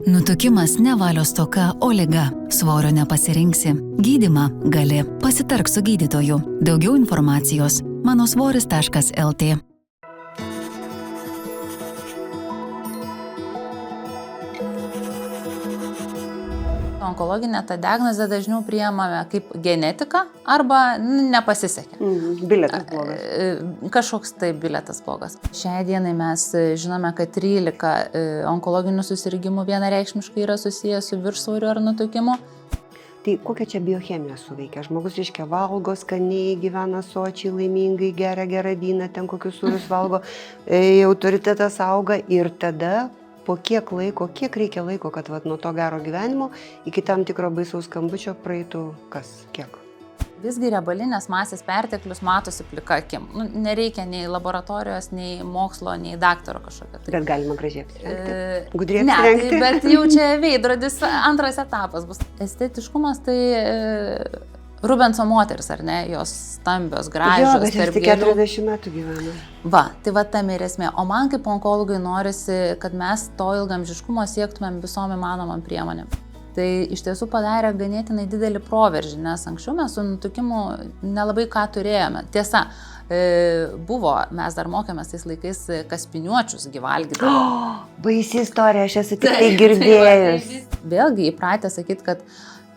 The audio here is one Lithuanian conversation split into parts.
Nutukimas ne valios stoka, o liga. Svorio nepasirinksi. Gydymą gali. Pasitark su gydytoju. Daugiau informacijos manosvoris.lt. Onkologinę tą diagnozę dažniau priimame kaip genetiką arba nepasisekė. Bilietas blogas. Kažkoks tai bilietas blogas. Šiai dienai mes žinome, kad 13 onkologinių susirgymų vienareikšmiškai yra susijęs su viršsvoriu ar nutukimu. Tai kokia čia biochemija suveikia? Žmogus, reiškia, valgo skaniai, gyvena sočiai, laimingai, geria gerą vyną, ten kokius sūrius valgo, autoritetas auga ir tada po kiek reikia laiko, kad nuo to gero gyvenimo iki tam tikro baisaus skambučio praeitų kas, kiek? Visgi riebalinės masės perteklius matosi plika akim. Nereikia nei laboratorijos, nei mokslo, nei daktaro kažkokio. Bet galima gražiai apsirengti. Gudriai Ne, apsirengti. tai, bet jau čia veidrodis, antras etapas bus. Estetiškumas tai Rubenso moteris, ar ne, jos stambios, gražios. Jo, bet jis tik 40 metų gyvena. Tai tam ir esmė. O man kaip onkologai norisi, kad mes to ilgamžiškumo siektumėm visom įmanomam priemonėm. Tai iš tiesų padarė ganėtinai didelį proveržį, nes anksčiau mes su nutukimu nelabai ką turėjome. Tiesa, mes dar mokėmės tais laikais kaspiniuočius gyvalgydami. Baisi istorija, aš esu tik tai girdėjus. Vėlgi įpratę sakyti, kad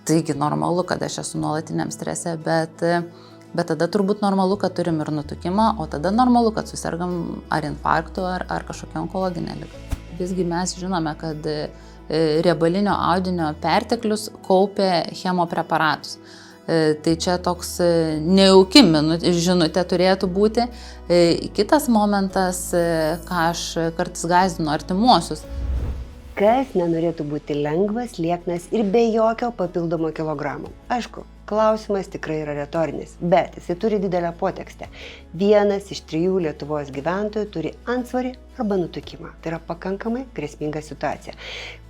taigi normalu, kad aš esu nuolatiniam strese, bet tada turbūt normalu, kad turim ir nutukimą, o tada normalu, kad susergam ar infarktu, ar kažkokią onkologinę ligą. Visgi mes žinome, kad riebalinio audinio perteklius kaupia chemopreparatus. Tai čia toks nejauki žinutė turėtų būti. Kitas momentas, ką aš kartais gąsdinu artimuosius. Kas nenorėtų būti lengvas, lieknas ir be jokio papildomo kilogramo? Aišku, klausimas tikrai yra retorinis, bet jisai turi didelę potekstę. 1 iš 3 Lietuvos gyventojų turi antsvorį arba nutukimą. Tai yra pakankamai grėsminga situacija.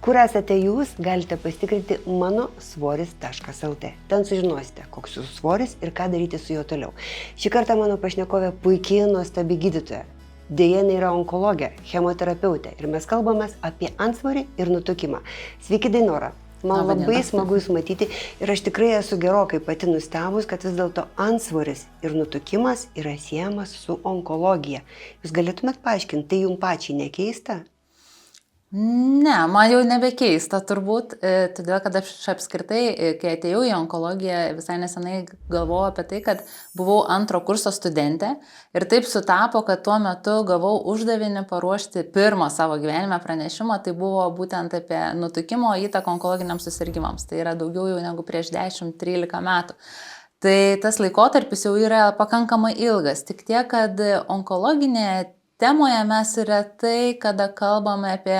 Kur esate jūs, galite pasitikrinti manosvoris.lt. Ten sužinosite, koks jūsų svoris ir ką daryti su juo toliau. Šį kartą mano pašnekovė puikiai nuostabi gydytoja. Deja, jinai yra onkologė, chemoterapeutė ir mes kalbamės apie antsvorį ir nutukimą. Sveiki, Dainora. Man labai smagu jūs matyti ir aš tikrai esu gerokai pati nustebus, kad vis dėlto antsvoris ir nutukimas yra siejamas su onkologija. Jūs galėtumėt paaiškinti, tai jums pačiai nekeista? Ne, man jau nebekeista turbūt, todėl kad aš apskritai, kai atėjau į onkologiją, visai nesenai galvojau apie tai, kad buvau antro kurso studentė ir taip sutapo, kad tuo metu gavau uždavinį paruošti pirmą savo gyvenime pranešimą, tai buvo būtent apie nutukimo įtaką onkologiniams susirgymams, tai yra daugiau jau negu prieš 10-13 metų. Tai tas laikotarpis jau yra pakankamai ilgas, tik tiek, kad onkologinėje temoje mes retai, kada kalbame apie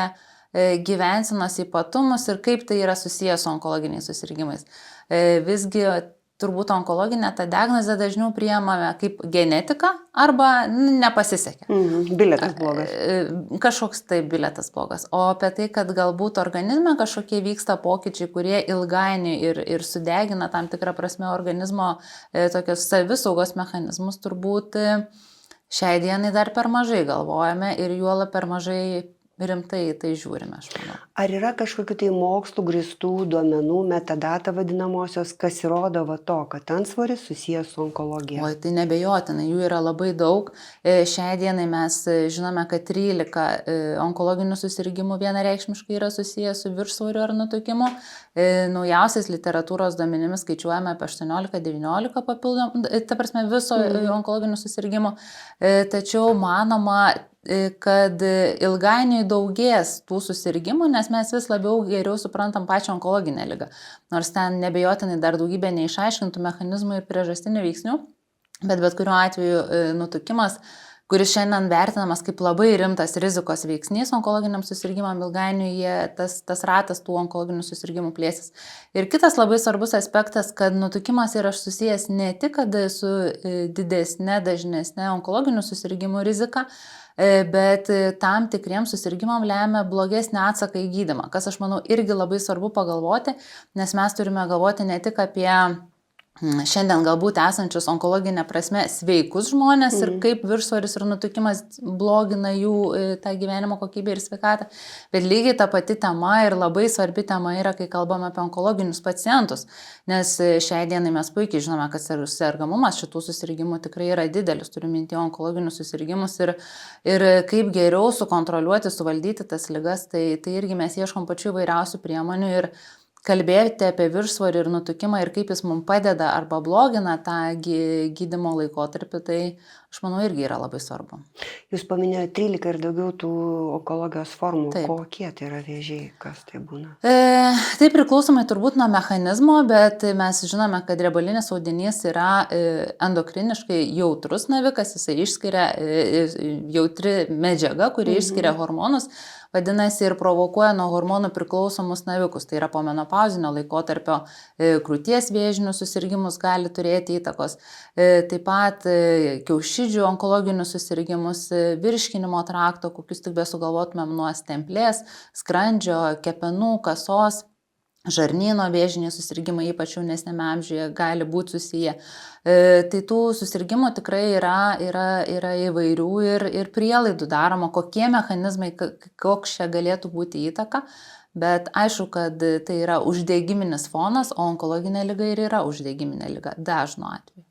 gyvensenos ypatumus ir kaip tai yra susijęs su onkologiniais susirgymais. Visgi turbūt onkologinę tą diagnozę dažniau priimame kaip genetiką arba nepasisekė. Bilietas blogas. Kažkoks tai bilietas blogas. O apie tai, kad galbūt organizme kažkokie vyksta pokyčiai, kurie ilgainiui ir sudegina tam tikrą prasme organizmo tokios savisaugos mechanizmus, turbūt šiai dienai dar per mažai galvojame ir juolab per mažai rimtai tai žiūrime, aš manau. Ar yra kažkokių tai mokslų grįstų duomenų, metadata vadinamosios, kas įrodo to, kad antsvoris susijęs su onkologija? Oi, tai nebejotinai, jų yra labai daug. Šiai dienai mes žinome, kad 13 onkologinių susirgymų vienareikšmiškai yra susijęs su viršsvoriu ar nutukimu. Naujausiais literatūros duomenimis skaičiuojame apie 18-19 papildomų, ta prasme viso onkologinių susirgymų. Tačiau manoma, kad ilgainiui daugės tų susirgymų, nes mes vis labiau geriau suprantam pačią onkologinę ligą. Nors ten nebejotinai dar daugybė neišaiškintų mechanizmų ir priežastinių veiksnių, bet kuriuo atveju nutukimas, kuris šiandien vertinamas kaip labai rimtas rizikos veiksnys onkologiniam susirgymam, ilgainiui tas ratas tų onkologinių susirgymų plėsis. Ir kitas labai svarbus aspektas, kad nutukimas yra susijęs ne tik su didesnė, dažnesnė onkologinių susirgymų rizika, bet tam tikriems susirgymam lemia blogesnį atsaką į gydymą, kas aš manau irgi labai svarbu pagalvoti, nes mes turime galvoti ne tik apie šiandien galbūt esančius onkologinė prasme sveikus žmonės ir kaip viršsvoris ir nutukimas blogina jų tą gyvenimo kokybę ir sveikatą. Bet lygiai ta pati tema ir labai svarbi tema yra, kai kalbame apie onkologinius pacientus, nes šiai dienai mes puikiai žinome, kad sergamumas šitų susirgymų tikrai yra didelis, turiu minti onkologinius susirgymus ir kaip geriau sukontroliuoti, suvaldyti tas ligas, tai irgi mes ieškom pačių įvairiausių priemonių ir kalbėti apie viršsvorį ir nutukimą ir kaip jis mums padeda arba blogina tą gydymo laikotarpį, tai aš manau irgi yra labai svarbu. Jūs paminėjote 13 ir daugiau tų onkologijos formų. Taip. Kokie tai yra vėžiai, kas tai būna? Tai priklausomai turbūt nuo mechanizmo, bet mes žinome, kad riebalinis audinys yra endokriniškai jautrus navikas, jisai išskiria jautri medžiaga, kuri išskiria hormonus. Vadinasi, ir provokuoja nuo hormonų priklausomus navikus. Tai yra po menopauzinio laikotarpio krūties vėžinius susirgymus gali turėti įtakos. Taip pat kiaušidžių onkologinius susirgymus, virškinimo trakto, kokius tik besugalvotumėm nuo stemplės, skrandžio, kepenų, kasos. Žarnyno vėžiniai susirgymai, ypač jaunesnėme amžiuje, gali būti susiję. Tai tų susirgymų tikrai yra įvairių ir prielaidų daroma, kokie mechanizmai, koks čia galėtų būti įtaka, bet aišku, kad tai yra uždegiminis fonas, o onkologinė liga ir yra uždegiminė liga dažnu atveju.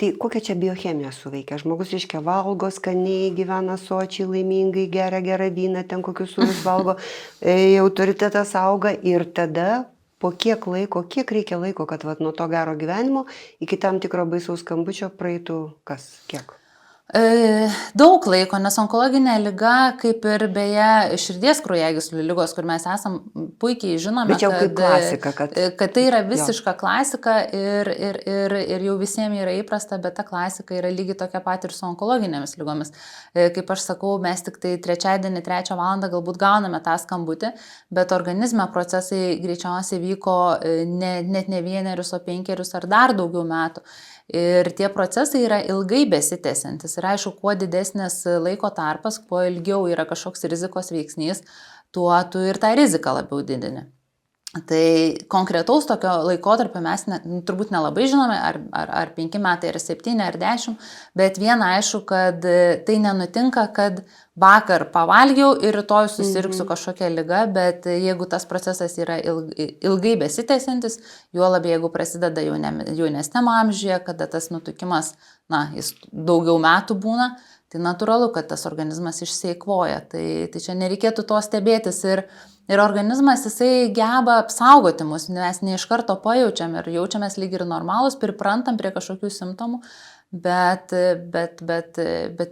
Tai kokia čia biochemija suveikia? Žmogus, reiškia, valgo skaniai, gyvena sočiai, laimingai, geria gerą vyną, ten kokius sūrius valgo, autoritetas auga ir tada po kiek reikia laiko, kad nuo to gero gyvenimo iki tam tikro baisaus skambučio praeitų kas, kiek? Daug laiko, nes onkologinė liga, kaip ir beje širdies kraujagyslių ligos, kur mes esam puikiai žinome, kad tai yra visiška klasika ir jau visiems yra įprasta, bet ta klasika yra lygiai tokia pat ir su onkologinėmis ligomis. Kaip aš sakau, mes tik tai trečiadienį 3 valandą galbūt gauname tą skambutį, bet organizme procesai greičiausiai vyko net ne 1, o 5 ar dar daugiau metų. Ir tie procesai yra ilgai besitęsiantis. Ir aišku, kuo didesnis laiko tarpas, kuo ilgiau yra kažkoks rizikos veiksnys, tuo tu ir tą riziką labiau didini. Tai konkretaus tokio laikotarpio mes turbūt nelabai žinome, ar 5 metai, ar 7, ar 10, bet viena aišku, kad tai nenutinka, kad vakar pavalgiau ir rytoj susirgsiu kažkokią ligą, bet jeigu tas procesas yra ilgai besitęsiantis, juo labiau jeigu prasideda jaunesniam amžiuje, kada tas nutukimas, jis daugiau metų būna, tai natūralu, kad tas organizmas išsieikvoja. Tai čia nereikėtų to stebėtis ir organizmas jisai geba apsaugoti mus, mes ne iš karto pajaučiam ir jaučiamės lyg ir normalus, priprantam prie kažkokių simptomų, bet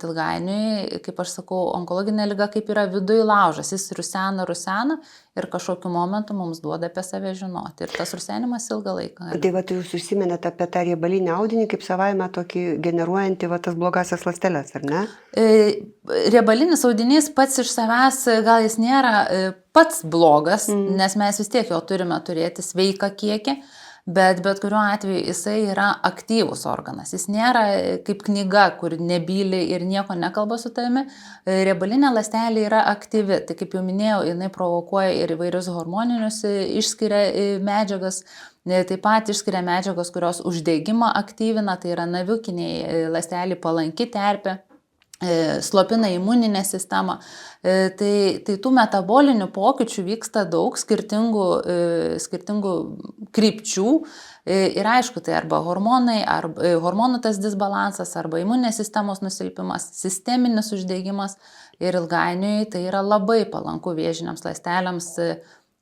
ilgainiui, kaip aš sakau, onkologinė liga kaip yra viduj laužas, jis rusena ir kažkokiu momentu mums duoda apie save žinoti ir tas rusenimas ilgą laiką. Tai jūs užsiminėte apie tą riebalinį audinį kaip savaime tokį generuojantį tas blogasias ląsteles, ar ne? Riebalinis audinys pats iš savęs gal jis nėra pats blogas, nes mes vis tiek jo turime turėti sveiką kiekį, bet kuriuo atveju jisai yra aktyvus organas. Jis nėra kaip knyga, kur nebyli ir nieko nekalba su tavimi. Riebalinė ląstelė yra aktyvi. Tai kaip jau minėjau, jinai provokuoja ir įvairius hormoninius, išskiria medžiagas. Taip pat išskiria medžiagos, kurios uždegimą aktyvina, tai yra navikiniai ląstelė palanki terpė. Slopina imuninę sistemą. Tai tų metabolinių pokyčių vyksta daug skirtingų krypčių ir aišku, tai arba hormonai, arba hormonų tas disbalansas, arba imuninės sistemos nusilpimas, sisteminis uždegimas ir ilgainiui tai yra labai palanku vėžiniams ląstelėms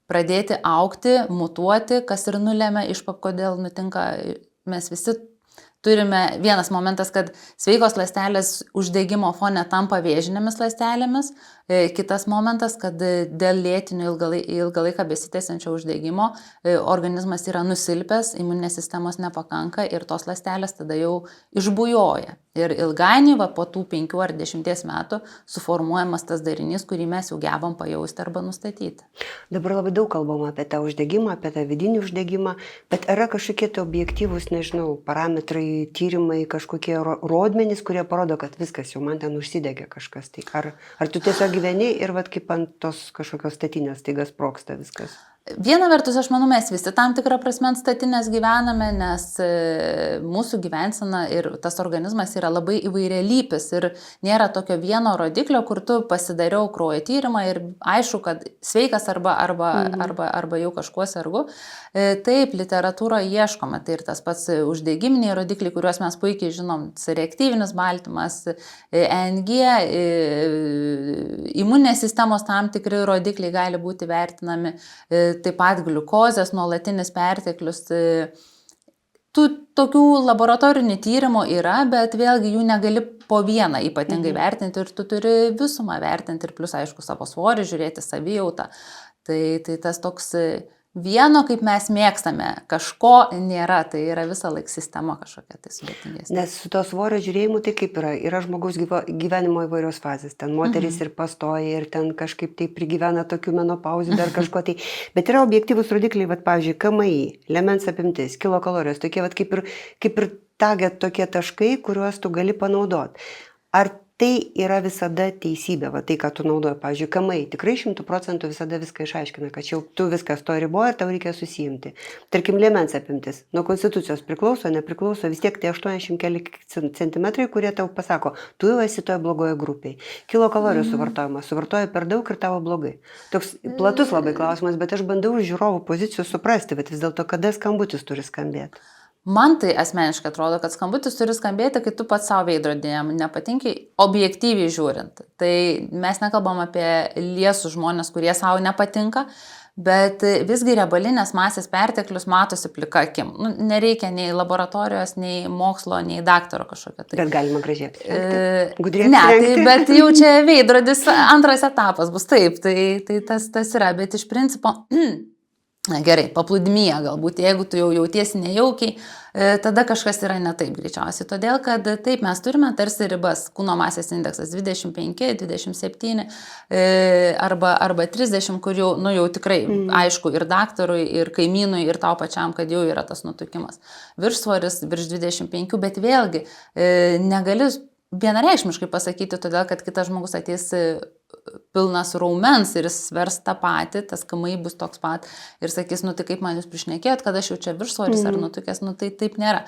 pradėti augti, mutuoti, kas ir nulėmė kodėl nutinka, mes visi turime vienas momentas, kad sveikos ląstelės uždegimo fone tampa vėžinėmis ląstelėmis, kitas momentas, kad dėl lėtinio ilgą laiką besitęsiančio uždegimo organizmas yra nusilpęs, imuninės sistemos nepakanka ir tos ląstelės tada jau išbujoja. Ir ilgainiui po tų 5 ar 10 metų suformuojamas tas darinys, kurį mes jau gebam pajausti arba nustatyti. Dabar labai daug kalbama apie tą uždegimą, apie tą vidinį uždegimą, bet yra kažkokie tai objektyvūs, parametrai, tyrimai, kažkokie rodmenys, kurie parodo, kad viskas jau man ten užsidegė kažkas. Tai ar tu tiesiog gyveni ir kaip ant tos kažkokios statinės staiga sprogsta viskas? Viena vertus, aš manau, mes visi tam tikrą prasme ant statinės gyvename, nes mūsų gyvensena ir tas organizmas yra labai įvairialypis ir nėra tokio vieno rodiklio, kur tu pasidariau kraujo tyrimą ir aišku, kad sveikas arba jau kažkuo sergu. Taip, literatūroje ieškoma, tai ir tas pats uždegiminiai rodikliai, kuriuos mes puikiai žinom, C-reaktyvinis baltymas, ENG, imuninės sistemos tam tikri rodikliai gali būti vertinami, taip pat gliukozės, nuolatinis perteklius. Tų tokių laboratorinių tyrimų yra, bet vėlgi jų negali po vieną ypatingai vertinti ir tu turi visumą vertinti ir plus, aišku, savo svorį, žiūrėti savijautą. Tai tas toks vieno, kaip mes mėgstame, kažko nėra, tai yra visą laik sistema kažkokia tai sudėtingesnė. Nes su to svorio žiūrėjimu tai kaip yra žmogaus gyvenimo įvairios fazės, ten moteris ir pastoja ir ten kažkaip tai prigyvena tokių menopauzių, dar kažko tai, bet yra objektyvus rodikliai, vat, pavyzdžiui, KMI, liemens apimtis, kilokalorijos, tokie vat, kaip ir target tokie taškai, kuriuos tu gali panaudoti. Ar tai yra visada teisybė, va tai, ką tu naudoji, pavyzdžiui, KMI, tikrai 100% visada viską išaiškina, kad jau tu viskas to riboja ir tau reikia susijimti. Tarkim, liemens apimtis, nuo konstitucijos priklauso, nepriklauso, vis tiek tai 80 keli centimetrai, kurie tau pasako, tu jau esi toje blogoje grupėje. Kilokalorijų suvartojimas, suvartoji per daug ir tavo blogai. Toks platus labai klausimas, bet aš bandau iš žiūrovų pozicijų suprasti, bet vis dėlto kada skambutis turi skambėti. Man tai asmeniškai atrodo, kad skambutis turi skambėti, kai tu pats savo veidrodėje nepatinki, objektyviai žiūrint. Tai mes nekalbam apie liesų žmonės, kurie savo nepatinka, bet visgi riebalinės masės perteklius matosi plika akim. Nereikia nei laboratorijos, nei mokslo, nei daktaro kažkokio. Bet galima gražiai apsirengti. Ne, tai, bet jau čia veidrodis antras etapas bus taip, tai tas yra, bet iš principo... Na gerai, paplūdimyje galbūt, jeigu tu jau jautiesi nejaukiai, tada kažkas yra ne taip greičiausiai. Todėl, kad taip mes turime tarsi ribas, kūno masės indeksas 25, 27 arba 30, kur jau tikrai aišku ir daktarui, ir kaimynui, ir tau pačiam, kad jau yra tas nutukimas. Viršsvoris virš 25, bet vėlgi negali vienareikšmiškai pasakyti, todėl, kad kitas žmogus ateis pilnas raumens ir jis svers tą patį, tas KMI bus toks pat ir sakys, tai kaip man jūs prišnekėjot, kad aš jau čia viršsvoris ar nutukęs, tai taip nėra.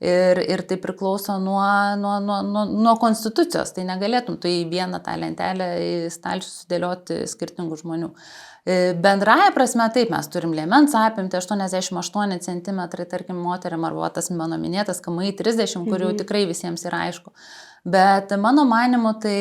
Ir tai priklauso nuo konstitucijos, tai negalėtum tu į vieną tą lentelę į stalčių sudėlioti skirtingų žmonių. Bendraja prasme taip, mes turim liemens apimtį 88 cm, tarkim, moteriam, arba tas mano minėtas KMI 30, kur jau tikrai visiems yra aišku. Bet mano manimu, tai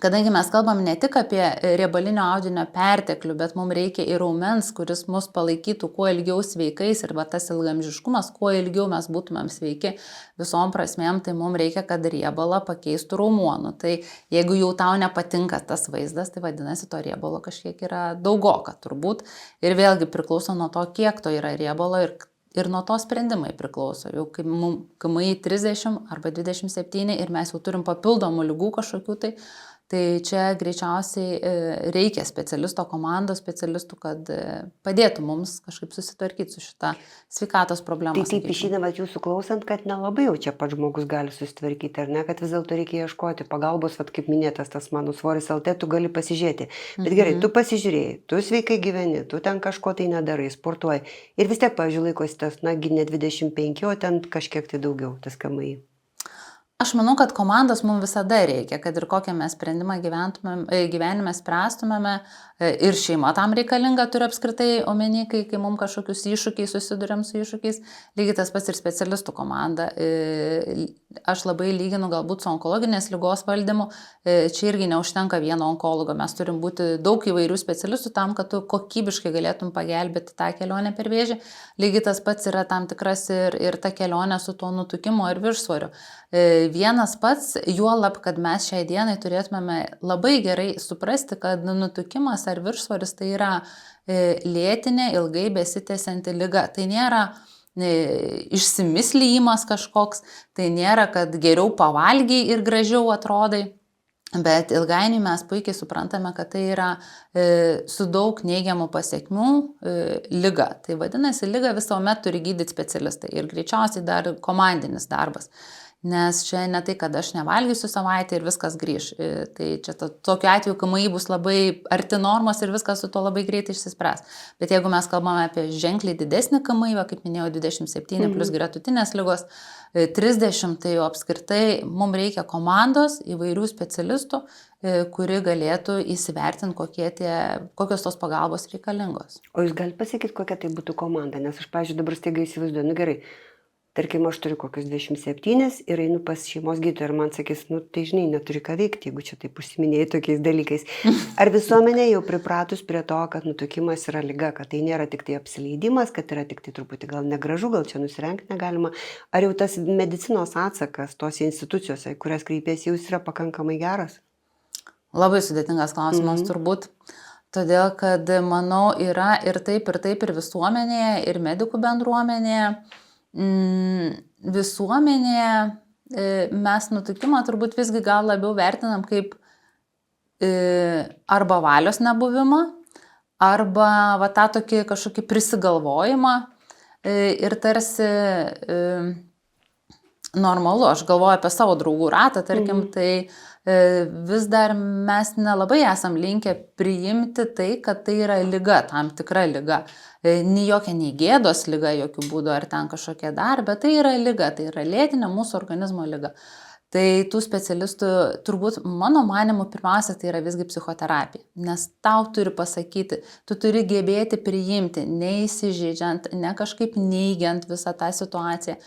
kadangi mes kalbam ne tik apie riebalinio audinio perteklių, bet mums reikia ir raumens, kuris mus palaikytų kuo ilgiau sveikais ir tas ilgamžiškumas, kuo ilgiau mes būtumėm sveiki visom prasmėm, tai mums reikia, kad riebalą pakeistų raumuonų. Tai jeigu jau tau nepatinka tas vaizdas, tai vadinasi, to riebalo kažkiek yra daugoka turbūt. Ir vėlgi priklauso nuo to, kiek to yra riebalo ir nuo to sprendimai priklauso. Jau kai KMI 30 arba 27 ir mes jau turim papildomų ligų kažkokių, tai čia greičiausiai reikia specialisto komandos, specialistų, kad padėtų mums kažkaip susitvarkyti su šitą sveikatos problemą. Tai taip išeina, bet jūsų klausant, kad nelabai jau čia pats žmogus gali susitvarkyti, ar ne, kad vis dėlto reikia ieškoti pagalbos, kaip minėtas tas mano svoris LT, tu gali pasižiūrėti. Bet gerai, tu pasižiūrėjai, tu sveikai gyveni, tu ten kažko tai nedarai, sportuoji ir vis tiek, pavyzdžiui, laikosi tas, ne 25, o ten kažkiek tai daugiau, tas KMI. Aš manau, kad komandos mums visada reikia, kad ir kokią mes sprendimą gyvenime spręstumėme ir šeima tam reikalinga, turi apskritai omeny, kai mums kažkokius iššūkiai susiduriam su iššūkiais, lygiai tas pats ir specialistų komanda. Aš labai lyginu galbūt su onkologinės ligos valdymu, čia irgi neužtenka vieno onkologo, mes turim būti daug įvairių specialistų tam, kad tu kokybiškai galėtum pagelbėti tą kelionę per vėžį. Lygiai tas pats yra tam tikras ir ta kelionė su tuo nutukimu ir viršsvoriu. Vienas pats, juolab, kad mes šiai dienai turėtumėme labai gerai suprasti, kad nutukimas ar viršsvoris tai yra lėtinė, ilgai besitęsianti liga. Tai nėra išsimislijimas kažkoks, tai nėra, kad geriau pavalgiai ir gražiau atrodai, bet ilgainiui mes puikiai suprantame, kad tai yra su daug neigiamų pasiekmių liga. Tai vadinasi, ligą visuomet turi gydyti specialistai ir greičiausiai dar komandinis darbas. nes čia ne tai, kad aš nevalgysiu savaitę ir viskas grįž. Tai čia tokiu atveju KMI bus labai arti normos ir viskas su to labai greitai išsispręs. Bet jeigu mes kalbame apie ženkliai didesnį KMI, kaip minėjau, 27 plus gretutinės ligos, 30, tai jau apskritai mums reikia komandos įvairių specialistų, kuri galėtų įsivertinti, kokios tos pagalbos reikalingos. O jūs galite pasakyti, kokia tai būtų komanda? Nes aš, pavyzdžiui, dabar staiga įsivaizduoju, gerai, tarkim, aš turiu kokius 27 ir einu pas šeimos gydytoją ir man sakys, tai žinai, neturi ką veikti, jeigu čia taip užsiminėjai tokiais dalykais. Ar visuomenė jau pripratus prie to, kad nutukimas yra liga, kad tai nėra tik tai apsileidimas, kad yra tik tai truputį gal negražu, gal čia nusirengti negalima? Ar jau tas medicinos atsakas tose institucijose, kurias kreipėsi, jau yra pakankamai geras? Labai sudėtingas klausimas turbūt, todėl kad, manau, yra ir taip ir visuomenėje, ir medikų bendruomenėje. Visuomenėje mes nutukimą turbūt visgi gal labiau vertinam kaip arba valios nebuvimą, arba tą tokį kažkokį prisigalvojimą ir tarsi normalu, aš galvoju apie savo draugų ratą, tarkim, tai vis dar mes nelabai esam linkę priimti tai, kad tai yra liga, tam tikra liga. Nei jokia nei gėdos liga, jokių būdų, ar ten kažkokia dar, bet tai yra liga, tai yra lėtinė mūsų organizmo liga. Tai tų specialistų, turbūt mano manimu, pirmiausia, tai yra visgi psichoterapija, nes tau turi pasakyti, tu turi gebėti priimti, neįsižeidžiant, ne kažkaip neigiant visą tą situaciją,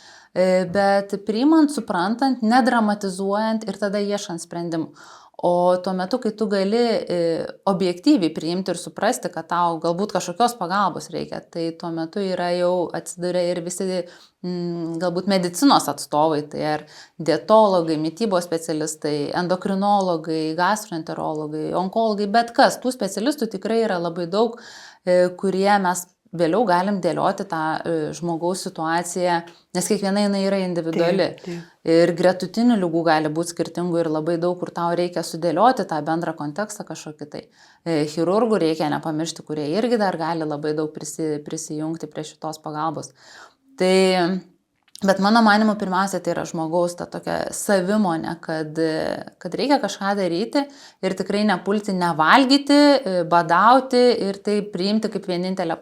bet priimant, suprantant, nedramatizuojant ir tada ieškant sprendimų. O tuo metu, kai tu gali objektyviai priimti ir suprasti, kad tau galbūt kažkokios pagalbos reikia, tai tuo metu yra jau atsiduria ir visi galbūt medicinos atstovai, tai ar dietologai, mitybos specialistai, endokrinologai, gastroenterologai, onkologai, bet kas, tų specialistų tikrai yra labai daug, kurie mes vėliau galim dėlioti tą žmogaus situaciją, nes kiekviena jinai yra individuali. Taip. Ir gretutinių ligų gali būti skirtingų ir labai daug, kur tau reikia sudėlioti tą bendrą kontekstą kažkokį tai. Chirurgų reikia nepamiršti, kurie irgi dar gali labai daug prisijungti prie šitos pagalbos. Bet mano manimu, pirmiausia, tai yra žmogaus ta tokia savimonė, kad reikia kažką daryti ir tikrai nepulti nevalgyti, badauti ir tai priimti kaip vienintelę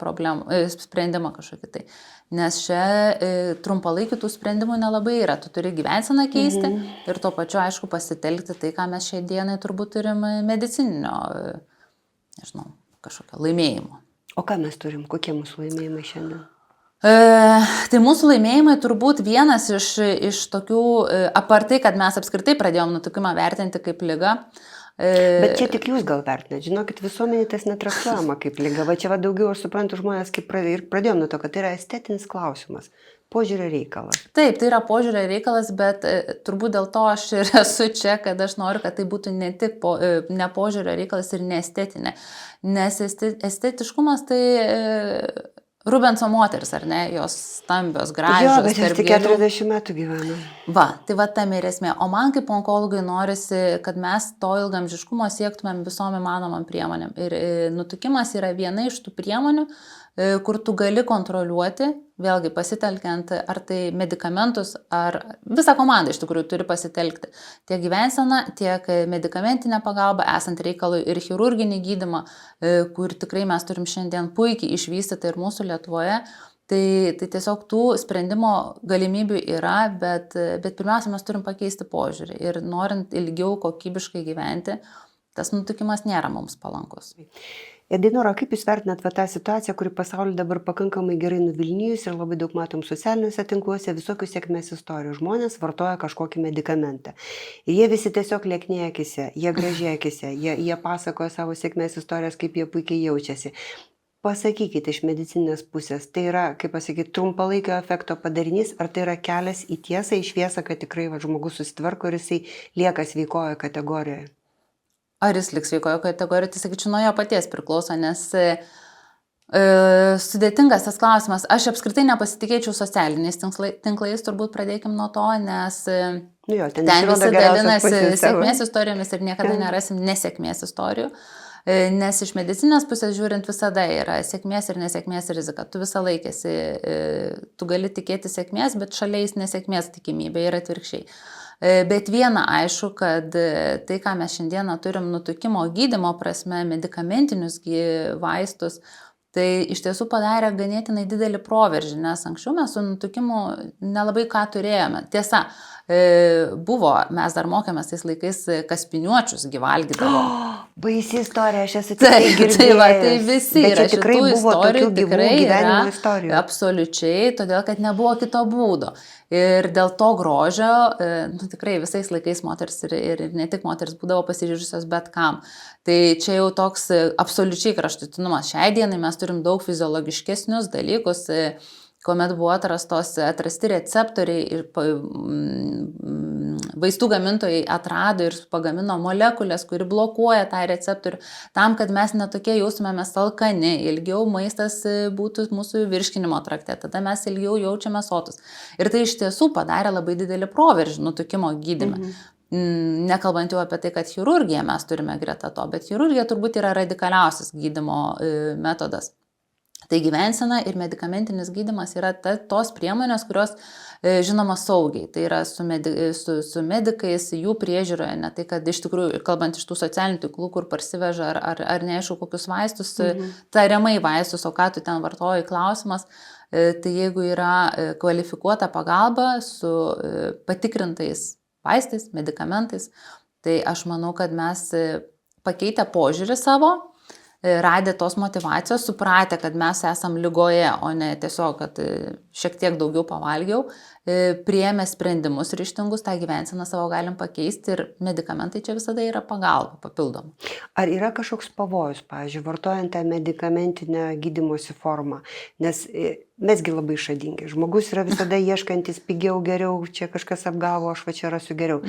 sprendimą kažkokį tai. Nes čia trumpalaikių tų sprendimų nelabai yra. Tu turi gyvenseną keisti ir tuo pačiu, aišku, pasitelkti tai, ką mes šiai dienai turbūt turim medicininio, nežinau, kažkokio laimėjimo. O ką mes turim? Kokie mūsų laimėjimai šiandien? Tai mūsų laimėjimai turbūt vienas iš tokių, apart tai, kad mes apskritai pradėjom nutukimą vertinti kaip ligą. Bet čia tik jūs gal vertinate, žinokit, visuomenė tas netraktuojama kaip liga, va čia daugiau aš suprantu žmonės, kaip ir pradėjom nuo to, kad tai yra estetinis klausimas, požiūrio reikalas. Taip, tai yra požiūrio reikalas, bet turbūt dėl to aš ir esu čia, kad aš noriu, kad tai būtų ne tik ne požiūrio reikalas ir ne estetinė, nes estetiškumas tai Rubenso moteris, ar ne, jos stambios, gražios. Jo, bet jis tik 40 metų gyvena. Tai tam ir esmė. O man kaip onkologai norisi, kad mes to ilgamžiškumo siektumėm visom įmanomam priemonėm. Ir nutukimas yra viena iš tų priemonių, kur tu gali kontroliuoti, vėlgi pasitelkiant ar tai medikamentus, ar visą komandą iš tikrųjų turi pasitelkti. Tiek gyvenseną, tiek medikamentinę pagalbą, esant reikalui ir chirurginį gydymą, kur tikrai mes turim šiandien puikiai išvystytą ir mūsų Lietuvoje. Tai tiesiog tų sprendimo galimybių yra, bet pirmiausia, mes turim pakeisti požiūrį. Ir norint ilgiau kokybiškai gyventi, tas nutukimas nėra mums palankus. Dainora, kaip jūs vertinat tą situaciją, kuri pasaulyje dabar pakankamai gerai nuvilnijus ir labai daug matom socialiniuose tinkluose visokių sėkmės istorijų. Žmonės vartoja kažkokį medikamentą. Ir jie visi tiesiog lieknėja akise, jie gražiai akise, jie pasakoja savo sėkmės istorijas, kaip jie puikiai jaučiasi. Pasakykite iš medicininės pusės, tai yra, kaip pasakyti, trumpalaikio efekto padarinys, ar tai yra kelias į tiesą, į šviesą, kad tikrai žmogus susitvarko ir jisai lieka sveikojo kategorijoje? Ar jis liks sveikojo kategorijoje, tai sakyčiau, nuo jo paties priklauso, nes sudėtingas tas klausimas. Aš apskritai nepasitikėčiau socialiniais tinklais, turbūt pradėkim nuo to, nes ten visi dalinasi sėkmės istorijomis ir niekada nerasim nesėkmės istorijų. Nes iš medicinės pusės žiūrint visada yra sėkmės ir nesėkmės rizika. Tu visą laikėsi, tu gali tikėti sėkmės, bet šalia jis nesėkmės tikimybė ir atvirkščiai. Bet viena aišku, kad tai, ką mes šiandieną turim nutukimo gydymo prasme, medikamentinius vaistus, tai iš tiesų padarė ganėtinai didelį proveržį, nes anksčiau mes su nutukimu nelabai ką turėjome. Tiesa, buvo, mes dar mokėmės tais laikais kaspiniuočius gyvalgydavo. Baisi istorija, aš esu tikrai girdėjęs. Tai visi Bet yra tikrai šitų buvo istorijų, tokių tikrai gyvenimo yra istorijų. Absoliučiai, todėl kad nebuvo kito būdo. Ir dėl to grožio, tikrai visais laikais moteris ir ne tik moteris būdavo pasiryžusios bet kam. Tai čia jau toks absoliučiai kraštutinumas. Šiai dienai mes turim daug fiziologiškesnius dalykus, kuomet buvo atrasti receptoriai ir vaistų gamintojai atrado ir pagamino molekulės, kuri blokuoja tą receptorių, tam, kad mes netokie jaustumėmės alkani, ilgiau maistas būtų mūsų virškinimo trakte, tada mes ilgiau jaučiame sotus. Ir tai iš tiesų padarė labai didelį proveržį nutukimo gydyme. Nekalbant jau apie tai, kad chirurgiją mes turime greta to, bet chirurgija turbūt yra radikaliausias gydymo metodas. Tai gyvensena ir medikamentinis gydymas yra tos priemonės, kurios žinoma saugiai. Tai yra su medikais, jų priežiūroje, ne tai, kad iš tikrųjų, kalbant iš tų socialinių tinklų, kur parsiveža ar neaišku kokius vaistus, tariamai vaistus, o ką tu ten vartoji, klausimas. Tai jeigu yra kvalifikuota pagalba su patikrintais vaistais, medikamentais, tai aš manau, kad mes pakeitę požiūrį savo, radę tos motivacijos, supratę, kad mes esam ligoje, o ne tiesiog, kad šiek tiek daugiau pavalgiau, priėmė sprendimus ryžtingus, tą gyvenseną savo galim pakeisti ir medikamentai čia visada yra pagalba papildoma. Ar yra kažkoks pavojus, pavyzdžiui, vartojant tą medikamentinę gydymosi formą? Nes mesgi labai išradingi. Žmogus yra visada ieškantis pigiau, geriau, čia kažkas apgavo, aš va čia rasiu geriau.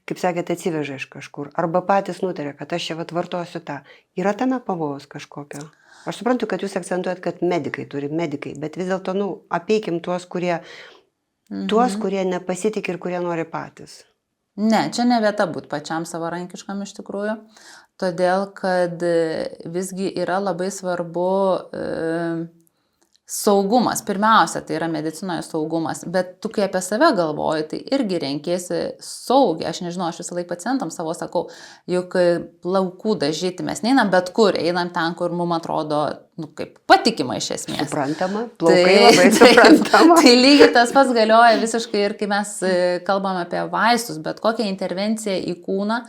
Kaip sakėte, atsiveža iš kažkur. Arba patys nutarė, kad aš čia vartosiu tą. Yra tame pavojus kažkokio? Aš suprantu, kad jūs akcentuojat, kad medikai, bet vis dėlto, apeikim tuos, kurie nepasitik ir kurie nori patys. Ne, čia ne vieta būti pačiam savarankiškam iš tikrųjų, todėl kad visgi yra labai svarbu saugumas. Pirmiausia, tai yra medicinoje saugumas, bet tu kai apie save galvoji, tai irgi renkėsi saugiai. Aš nežinau, aš visą laiką pacientam savo sakau, juk plaukų dažyti mes neinam bet kur, einam ten, kur mums atrodo, kaip patikima iš esmės. Suprantama, plaukai labai suprantama. Tai lygiai tas pats galioja visiškai ir kai mes kalbam apie vaistus, bet kokią intervenciją į kūną,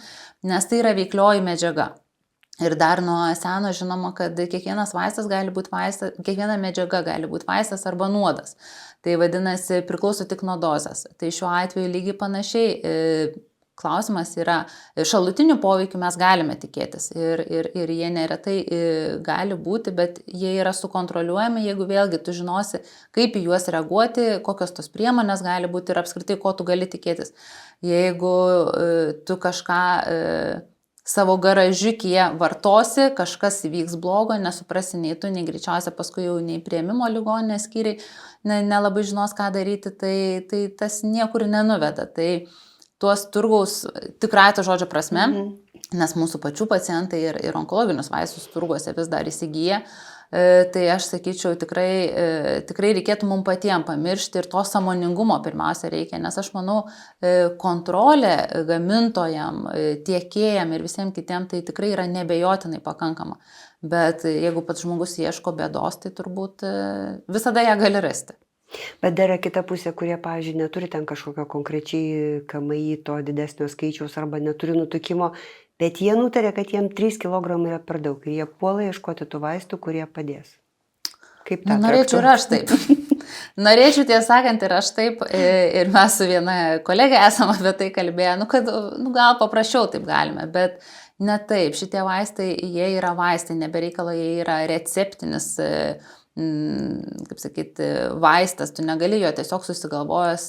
nes tai yra veiklioji medžiaga. Ir dar nuo seno žinoma, kad kiekvienas vaistas gali būti vaistas, kiekviena medžiaga gali būti vaistas arba nuodas. Tai vadinasi, priklauso tik nuo dozės. Tai šiuo atveju lygiai panašiai klausimas yra, šalutinių poveikių mes galime tikėtis ir jie neretai gali būti, bet jie yra sukontroliuojami, jeigu vėlgi tu žinosi, kaip į juos reaguoti, kokios tos priemonės gali būti ir apskritai, ko tu gali tikėtis. Jeigu tu kažką savo garažiukyje vartosi, kažkas įvyks blogo, nesuprasi nei tu, nei greičiausia paskui jau nei priėmimo ligoninės skyriai, nelabai žinos, ką daryti, tai tas niekur nenuveda. Tai tuos turgaus tikrąją to žodžio prasme, nes mūsų pačių pacientai ir onkologinius vaistus turguose vis dar įsigyja, tai aš sakyčiau, tikrai reikėtų mums patiems pamiršti ir to sąmoningumo pirmiausia reikia, nes aš manau, kontrolė gamintojam, tiekėjam ir visiems kitiem tai tikrai yra nebejotinai pakankama. Bet jeigu pats žmogus ieško bėdos, tai turbūt visada ją gali rasti. Bet dar yra kita pusė, kurie, pavyzdžiui, neturi ten kažkokio konkrečiai KMI to didesnio skaičiaus arba neturi nutukimo, bet jie nutarė, kad jiem 3 kg yra per daug ir jie puola ieškoti tų vaistų, kurie padės. Kaip tą norėčiau ir aš taip. Norėčiau tiesą sakant ir aš taip, ir mes su viena kolegė esame apie tai kalbėję, kad gal paprasčiau taip galime, bet ne taip, šitie vaistai, jie yra vaistai, nebereikalo, jie yra receptinis, kaip sakyti, vaistas, tu negali jo tiesiog susigalvojęs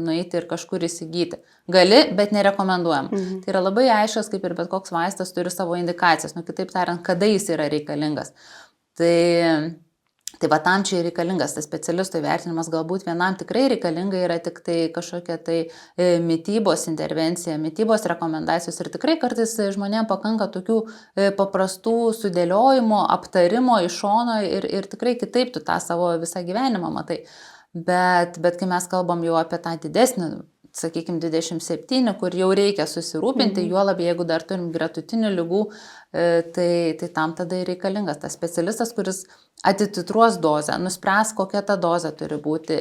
nueiti ir kažkur įsigyti. Gali, bet nerekomenduojam. Tai yra labai aiškas, kaip ir bet koks vaistas turi savo indikacijas, kitaip tariant, kada jis yra reikalingas. Tai Tai va tam čia reikalingas tas specialisto įvertinimas, galbūt vienam tikrai reikalinga yra tik tai kažkokia tai mitybos intervencija, mitybos rekomendacijos ir tikrai kartais žmonėms pakanka tokių paprastų sudėliojimo, aptarimo iš šono ir tikrai kitaip tu tą savo visą gyvenimą matai. Bet kai mes kalbam jau apie tą didesnį, sakykime, 27, kur jau reikia susirūpinti, juolab jeigu dar turim gretutinių ligų, tai tam tada ir reikalingas tas specialistas, kuris atititruos dozę, nuspręs, kokia ta dozė turi būti,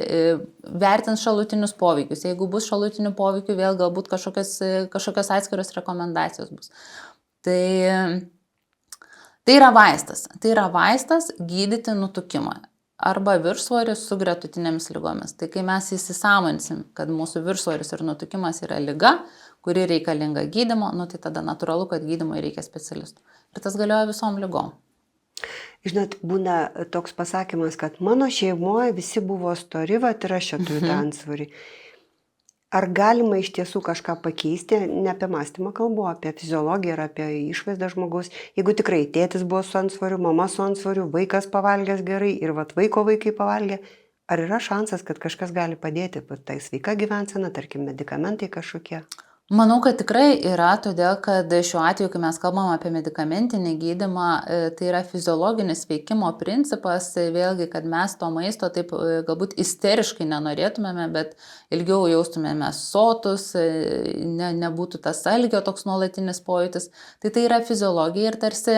vertins šalutinius poveikius. Jeigu bus šalutinių poveikių, vėl galbūt kažkokios atskiros rekomendacijos bus. Tai yra vaistas. Tai yra vaistas gydyti nutukimą arba viršsvoris su gretutinėmis lygomis. Tai kai mes įsisąmoninsim, kad mūsų viršsvoris ir nutukimas yra liga, kuri reikalinga gydymo, tai tada natūralu, kad gydymui reikia specialistų. Ir tas galioja visom lygom. Žinot, būna toks pasakymas, kad mano šeimoje visi buvo stori, ir aš čia turiu tą antsvorį. Ar galima iš tiesų kažką pakeisti, ne apie mąstymą kalbu, apie fiziologiją ir apie išvaizdą žmogaus. Jeigu tikrai tėtis buvo su antsvoriu, mama su antsvoriu, vaikas pavalgęs gerai ir vaiko vaikai pavalgė, ar yra šansas, kad kažkas gali padėti, tai sveika gyvensena, tarkim, medikamentai kažkokie? Manau, kad tikrai yra, todėl kad šiuo atveju, kai mes kalbam apie medikamentinį gydymą, tai yra fiziologinis veikimo principas, vėlgi, kad mes to maisto taip galbūt isteriškai nenorėtumėme, bet ilgiau jaustumėme sotus, nebūtų tas algio toks nuolatinis pojūtis. Tai yra fiziologija ir tarsi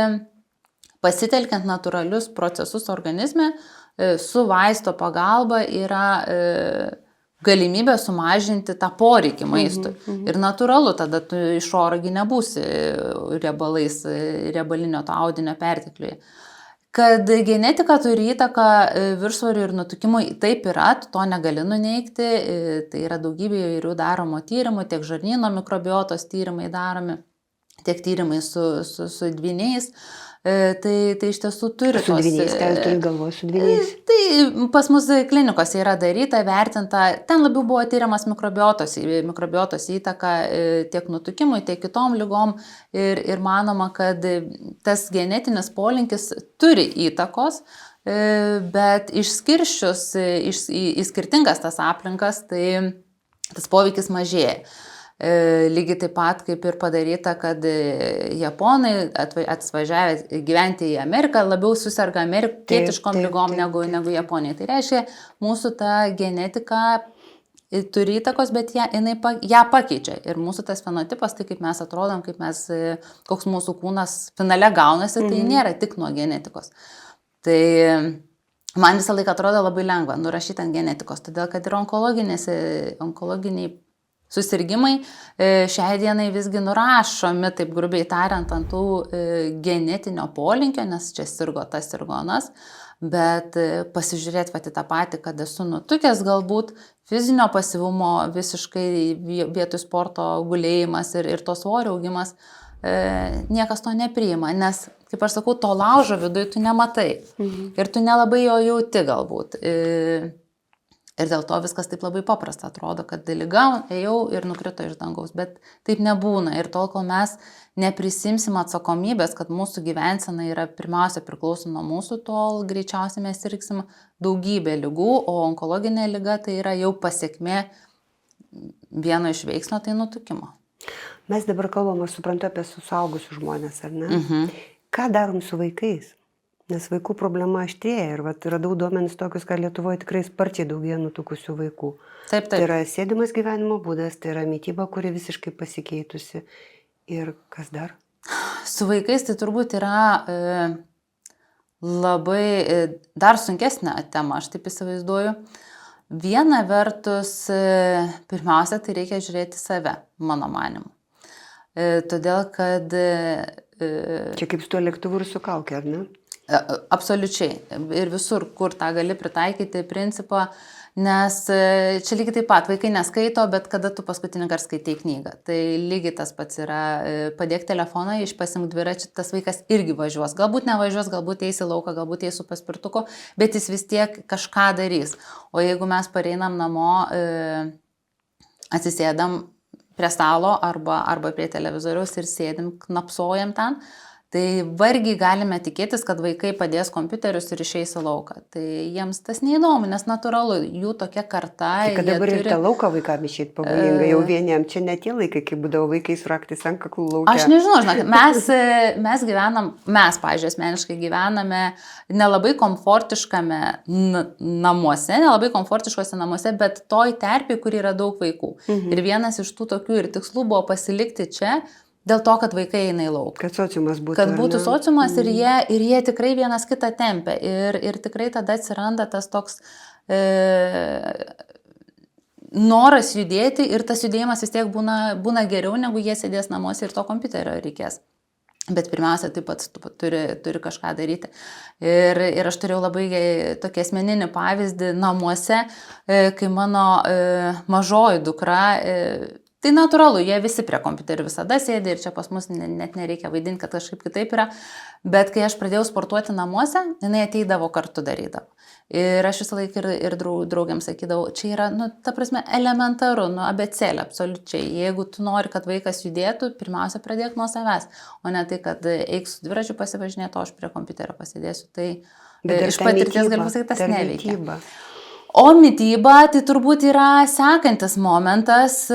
pasitelkiant natūralius procesus organizme, su vaisto pagalba yra galimybė sumažinti tą poreikį maistui. Ir natūralu, tada tu iš orogi nebūsi riebalinio to audinio pertekliuje. Kad genetika turi įtaką viršsvoriui ir nutukimui, taip yra, tu to negali nuneigti. Tai yra daugybė įvairių daromų tyrimų, tiek žarnyno mikrobiotos tyrimai daromi, tiek tyrimai su dvyniais. Tai iš tiesų turi su dvyniais, ką jūs turite galvoje su dvyniais? Tai pas mus klinikose yra daryta, vertinta, ten labiau buvo tyriamas mikrobiotos įtaka tiek nutukimui, tiek kitom lygom ir manoma, kad tas genetinis polinkis turi įtakos, bet išskirsčius į skirtingas tas aplinkas, tai tas poveikis mažėja. Lygiai taip pat kaip ir padaryta, kad japonai atvažiavę gyventi į Ameriką labiau suserga amerikietiškom lygom negu Japonijai. Tai reiškia, mūsų ta genetika turi įtakos, bet ją pakeičia. Ir mūsų tas fenotipas, tai kaip mes atrodom, koks mūsų kūnas finale gaunasi, tai nėra tik nuo genetikos. Tai man visą laiką atrodo labai lengva nurašyti ant genetikos, todėl kad ir onkologiniai susirgimai šiai dienai visgi nurašomi, taip grubiai tariant, ant tų genetinio polinkio, nes čia sirgo tas anas, bet pasižiūrėti pati tą patį, kad esu nutukęs, galbūt fizinio pasyvumo visiškai vietoj sporto gulėjimas ir to svorio augimas, niekas to nepriima, nes, kaip aš sakau, to laužo viduje tu nematai ir tu nelabai jo jauti galbūt. Ir dėl to viskas taip labai paprasta atrodo, kad liga ėjau ir nukrito iš dangaus, bet taip nebūna. Ir tol, kol mes neprisimsim atsakomybės, kad mūsų gyvensena yra pirmiausia priklauso nuo mūsų, tol greičiausiai mes sirgsim daugybę ligų, o onkologinė liga tai yra jau pasiekmė vieno iš veiksnio, tai nutukimo. Mes dabar kalbam, aš suprantu, apie suaugusius žmonės, ar ne? Ką darom su vaikais? Nes vaikų problema aštrėja ir radau duomenis tokius, kad Lietuvoje tikrai sparčiai daugėja nutukusių vaikų. Taip. Tai yra sėdimas gyvenimo būdas, tai yra mityba, kuri visiškai pasikeitusi. Ir kas dar? Su vaikais tai turbūt yra labai dar sunkesnė tema, aš taip įsivaizduoju. Viena vertus, pirmiausia, tai reikia žiūrėti save, mano manimu. Todėl, kad... Čia kaip su tuo lėktuvu ir su kaukė, ar ne? Absoliučiai. Ir visur, kur tą gali pritaikyti principą, nes čia lygiai taip pat vaikai neskaito, bet kada tu paskutinį kartą skaitai knygą. Tai lygiai tas pats yra padėk telefoną, pasimk dviračių, tas vaikas irgi važiuos. Galbūt nevažiuos, galbūt eis į lauką, galbūt eis su paspirtuku, bet jis vis tiek kažką darys. O jeigu mes pareinam namo, atsisėdam prie stalo arba prie televizoriaus ir sėdim, knapsojam ten, Tai vargiai galime tikėtis, kad vaikai padės kompiuterius ir išeis į lauką. Tai jiems tas neįdomu, nes natūralu, jų tokia karta. Tai kad dabar ir tą lauką vaikam išeit pavojinga, jau vieniem čia ne tie laikai, kai būdavo vaikai su raktais ant kaklų lauke. Aš nežinau, žinok, mes gyvenam, pavyzdžiui, asmeniškai gyvename nelabai komfortiškame namuose, nelabai komfortiškose namuose, bet toj terpėj, kur yra daug vaikų. Ir vienas iš tų tokių ir tikslų buvo pasilikti čia, dėl to, kad vaikai eina į lauką. Kad sociumas būtų. Kad būtų sociumas ir jie tikrai vienas kitą tempia. Ir tikrai tada atsiranda tas toks noras judėti ir tas judėjimas vis tiek būna geriau, negu jie sėdės namuose ir to kompiuterio reikės. Bet pirmiausia, taip pat turi kažką daryti. Ir aš turėjau labai tokį asmeninį pavyzdį namuose, kai mano mažoji dukra... Tai natūralu, jie visi prie kompiuterių visada sėdi ir čia pas mus net nereikia vaidinti, kad kažkaip kitaip yra. Bet kai aš pradėjau sportuoti namuose, jinai ateidavo kartu darydavo. Ir aš visą laiką ir draugiams sakydavau, čia yra, ta prasme, elementaru, abėcėlė, absoliučiai. Jeigu tu nori, kad vaikas judėtų, pirmiausia pradėk nuo savęs, o ne tai, kad eik su dviračiu pasivažinėti, o aš prie kompiuterio pasėdėsiu. Tai iš patirties galiu pasakyti, tas neveikia. O mityba, tai turbūt yra sekantis momentas.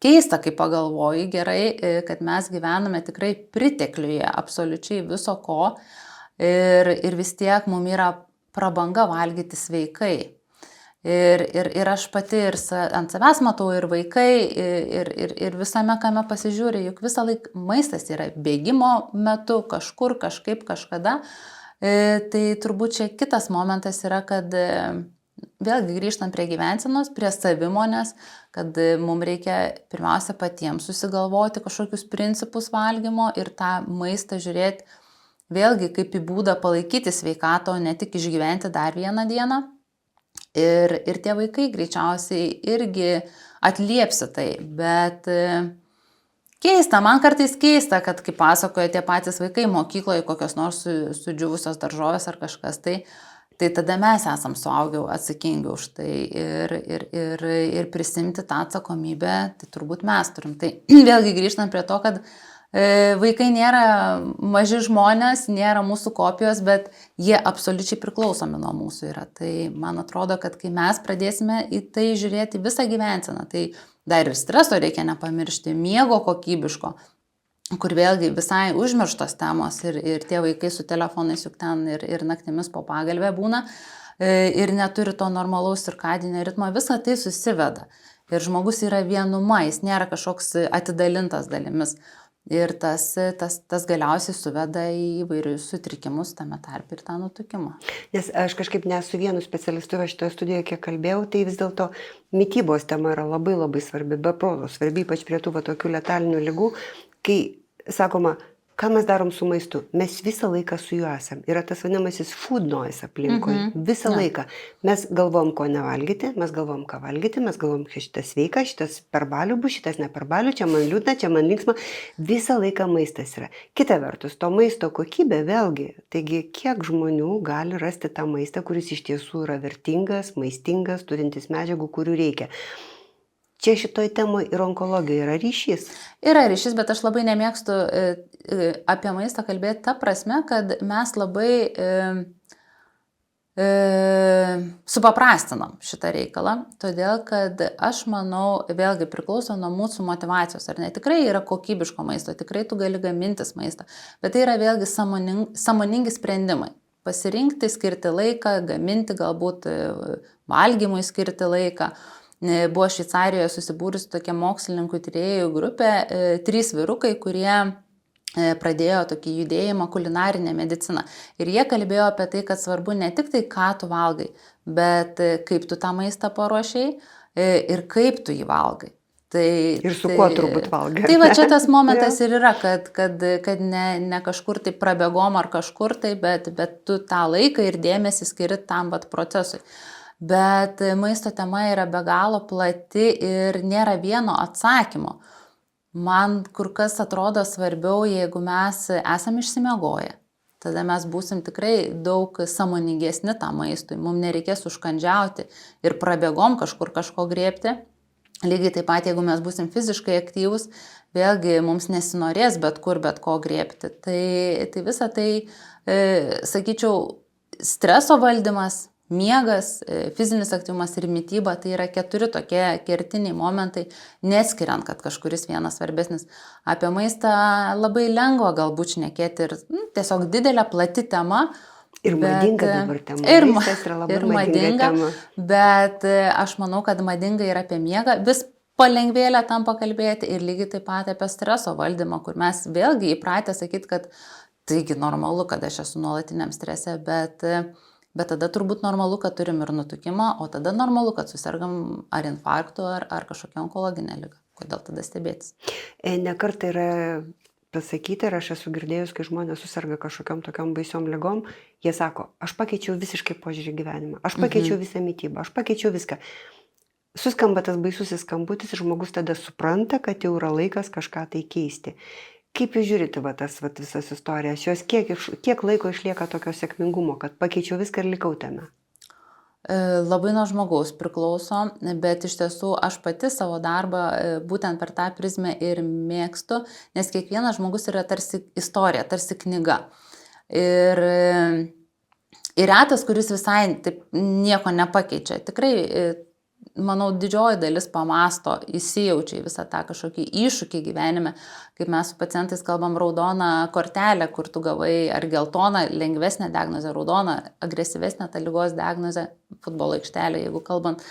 Keista, kai pagalvoji gerai, kad mes gyvename tikrai pritekliuje absoliučiai viso ko ir vis tiek mums yra prabanga valgyti sveikai. Ir aš pati ir ant savęs matau, ir vaikai, ir visame kame pasižiūri, juk visą laiką maistas yra bėgimo metu, kažkur, kažkaip, kažkada. Tai turbūt čia kitas momentas yra, kad vėlgi grįžtant prie gyvensenos, prie savimonės, kad mums reikia pirmiausia patiems susigalvoti kažkokius principus valgymo ir tą maistą žiūrėti vėlgi kaip į būdą palaikyti sveikatą, o ne tik išgyventi dar vieną dieną. Ir tie vaikai greičiausiai irgi atliepsi tai, bet... Keista, man kartais keista, kad kaip pasakoja tie patys vaikai mokykloje kokios nors sudžiūvusios daržovės ar kažkas, tai tada mes esam suaugę atsakingi už tai ir prisimti tą atsakomybę, tai turbūt mes turim. Tai vėlgi grįžtant prie to, kad vaikai nėra maži žmonės, nėra mūsų kopijos, bet jie absoliučiai priklausomi nuo mūsų yra. Tai man atrodo, kad kai mes pradėsime į tai žiūrėti visą gyvenseną, tai dar ir streso reikia nepamiršti, miego kokybiško, kur vėlgi visai užmirštos temos ir tie vaikai su telefonais juk ten ir naktimis po pagalbę būna ir neturi to normalaus cirkadinio ritmo, visą tai susiveda. Ir žmogus yra vienuma, jis nėra kažkoks atidalintas dalimis. Ir tas galiausiai suveda į įvairius sutrikimus, tame tarp ir tą nutukimą. Nes aš kažkaip nesu vienu specialistu šitoje studijoje, kiek kalbėjau, tai vis dėlto mitybos tema yra labai labai svarbi, be proto svarbi, ypač prie tų tokių letalinių ligų, kai sakoma, ką mes darom su maistu? Mes visą laiką su juo esam. Yra tas vadinamasis food noise aplinkoje. Visą laiką. Mes galvom, ko nevalgyti, mes galvom, ką valgyti, mes galvom, kad šitas sveika, šitas per balių bus, šitas ne per balių, čia man liūdna, čia man linksma. Visą laiką maistas yra. Kita vertus, to maisto kokybė vėlgi. Taigi, kiek žmonių gali rasti tą maistą, kuris iš tiesų yra vertingas, maistingas, turintis medžiagų, kurių reikia. Čia šitoj temoje ir onkologijoje yra ryšys. Yra ryšys, bet aš labai nemėgstu apie maistą kalbėti ta prasme, kad mes labai supaprastinam šitą reikalą, todėl kad aš manau, vėlgi priklauso nuo mūsų motivacijos, ar ne, tikrai yra kokybiško maisto, tikrai tu gali gamintis maistą, bet tai yra vėlgi sąmoningi sprendimai. Pasirinkti, skirti laiką, gaminti galbūt valgymui skirti laiką. Buvo Šveicarijoje susibūrusi tokia mokslininkų tyrėjų grupė, 3 vyrukai, kurie pradėjo tokį judėjimą kulinarinę mediciną. Ir jie kalbėjo apie tai, kad svarbu ne tik tai, ką tu valgai, bet kaip tu tą maistą paruošiai ir kaip tu jį valgai. Ir su kuo turbūt valgai. Tai va čia tas momentas ir yra, kad ne kažkur tai prabėgom ar kažkur tai, bet tu tą laiką ir dėmesį skiri tam procesui. Bet maisto tema yra be galo plati ir nėra vieno atsakymo. Man kur kas atrodo svarbiau, jeigu mes esam išsimiegoję. Tada mes būsim tikrai daug sąmoningesni tam maistui. Mums nereikės užkandžiauti ir prabėgom kažkur kažko grėbti. Lygiai taip pat, jeigu mes būsim fiziškai aktyvus, vėlgi mums nesinorės bet kur, bet ko griebti. Tai visa tai, sakyčiau, streso valdymas, miegas, fizinis aktyvumas ir mytyba, tai yra 4 tokie kertiniai momentai, neskiriant, kad kažkuris vienas svarbesnis. Apie maistą labai lengva galbūt šnekėti ir tiesiog didelė plati tema. Ir madinga dabar tema. Maistas yra labai madinga tema. Bet aš manau, kad madinga yra apie miegą. Vis palengvėlę tam pakalbėti ir lygiai taip pat apie streso valdymą, kur mes vėlgi įpratę sakyti, kad taigi normalu, kad aš esu nuolatiniam strese, bet tada turbūt normalu, kad turim ir nutukimą, o tada normalu, kad susirgam ar infarktu, ar kažkokią onkologinę ligą. Kodėl tada stebėtis? Nekartą yra pasakyti, ir aš esu girdėjus, kai žmonės susirga kažkokiam tokiam baisiom ligom, jie sako, aš pakeičiau visiškai požiūrį gyvenimą, aš pakeičiau visą mytybą, aš pakeičiau viską. Suskamba tas baisusis skambutis ir žmogus tada supranta, kad jau yra laikas kažką tai keisti. Kaip jūs žiūrite tas visas istorijas, jos kiek laiko išlieka tokio sėkmingumo, kad pakeičiau viską ir likau tame? Labai nuo žmogaus priklauso, bet iš tiesų aš pati savo darbą būtent per tą prizmę ir mėgstu, nes kiekvienas žmogus yra tarsi istorija, tarsi knyga. Ir retas, kuris visai taip nieko nepakeičia. Tikrai, manau, didžioji dalis pamasto, įsijaučia į visą tą kažkokį iššūkį gyvenime, kaip mes su pacientais kalbam raudoną kortelę, kur tu gavai ar geltoną, lengvesnę diagnozę, raudoną, agresyvesnę tą ligos diagnozę, futbolo aikštelė, jeigu kalbant.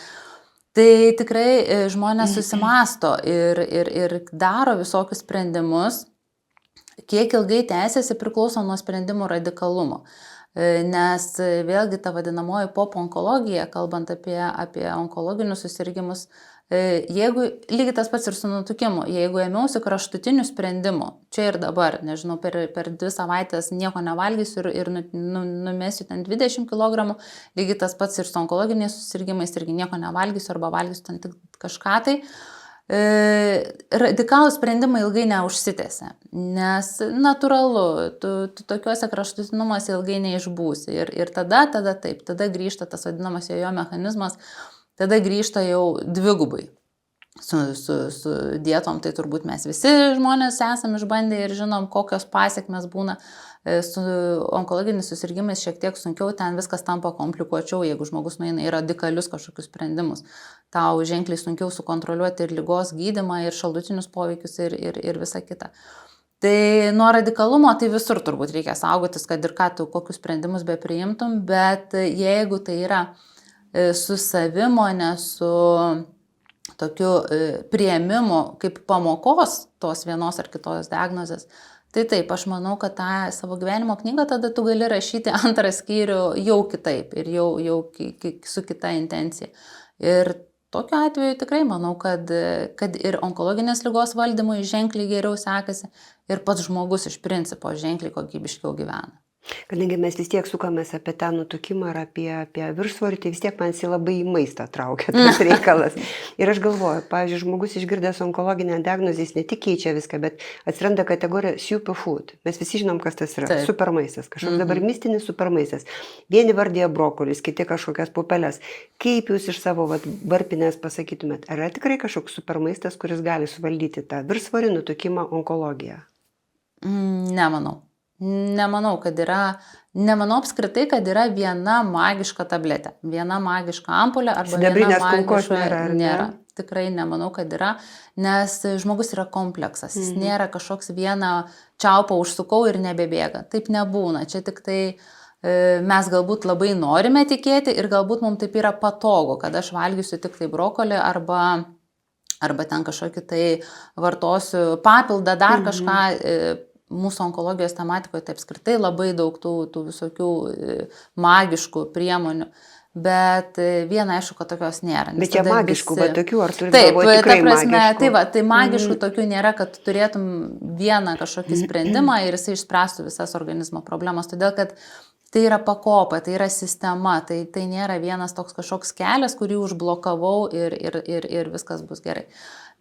Tai tikrai žmonės susimasto ir daro visokius sprendimus. Kiek ilgai tęsiasi priklauso nuo sprendimų radikalumo. Nes vėlgi ta vadinamoji pop-onkologija, kalbant apie onkologinius susirgimus, jeigu lygiai tas pats ir su nutukimu, jeigu ėmiausi kraštutinių sprendimų, čia ir dabar, nežinau, per 2 savaitės nieko nevalgysiu ir numesiu ten 20 kg, lygiai tas pats ir su onkologiniais susirgimais, irgi nieko nevalgysiu arba valgysiu ten tik kažką tai. Radikalų sprendimai ilgai neužsitęsia, nes natūralu, tu tokiuose kraštutinumas ilgai neišbūsi ir tada grįžta tas vadinamas jojo mechanizmas, tada grįžta jau dvigubai. Su dietom tai turbūt mes visi žmonės esame išbandę ir žinom, kokios pasiekmes būna. Su onkologiniais susirgimais šiek tiek sunkiau, ten viskas tampa komplikuočiau, jeigu žmogus nueina į radikalius kažkokius sprendimus. Tau ženkliai sunkiau sukontroliuoti ir ligos gydymą, ir šalutinius poveikius, ir visa kita. Tai nuo radikalumo tai visur turbūt reikia saugotis, kad ir ką tu kokius sprendimus be priimtum, bet jeigu tai yra su savimonė, su tokiu priėmimu kaip pamokos tos vienos ar kitos diagnozės, tai taip, aš manau, kad tą savo gyvenimo knygą tada tu gali rašyti 2 skyrių jau kitaip ir jau su kita intencija. Ir tokiu atveju tikrai manau, kad ir onkologinės ligos valdymui ženkliai geriau sekasi ir pats žmogus iš principo ženkliai kokybiškiau gyvena. Kadangi mes vis tiek sukamės apie tą nutukimą ar apie viršsvorį, tai vis tiek man labai į maistą traukia tas reikalas. Ir aš galvoju, pavyzdžiui, žmogus išgirdęs onkologinę diagnozę, jis ne tik keičia viską, bet atsiranda kategorija superfood. Mes visi žinom, kas tas yra. Taip. Supermaistas. Kažkoks dabar mistinis supermaistas. Vieni vardėja brokolis, kiti kažkokias pupeles. Kaip jūs iš savo varpinės pasakytumėt, ar yra tikrai kažkoks supermaistas, kuris gali suvaldyti tą viršsvorį, nutukimą, onkologiją? Nemanau, nemanau apskritai, kad yra viena magiška tabletė, viena magiška ampulė arba sidabrinės viena kulkos nėra. Tikrai nemanau, kad yra, nes žmogus yra kompleksas, jis nėra kažkoks vieną čiaupą užsukau ir nebebėga. Taip nebūna, čia tik tai mes galbūt labai norime tikėti ir galbūt mums taip yra patogu, kad aš valgysiu tik tai brokolį arba ten kažkokį tai vartosiu papildą, dar kažką. Mūsų onkologijos tematikoje tai apskritai labai daug tų visokių magiškų priemonių, bet viena aišku, kad tokios nėra. Bet čia magiškų, bet tokių, ar turi galvoti tikrai magiškų? Tai magiškų tokių nėra, kad turėtum vieną kažkokį sprendimą ir jisai išspręstų visas organizmo problemas, todėl kad tai yra pakopa, tai yra sistema, tai nėra vienas toks kažkoks kelias, kurį užblokavau ir viskas bus gerai.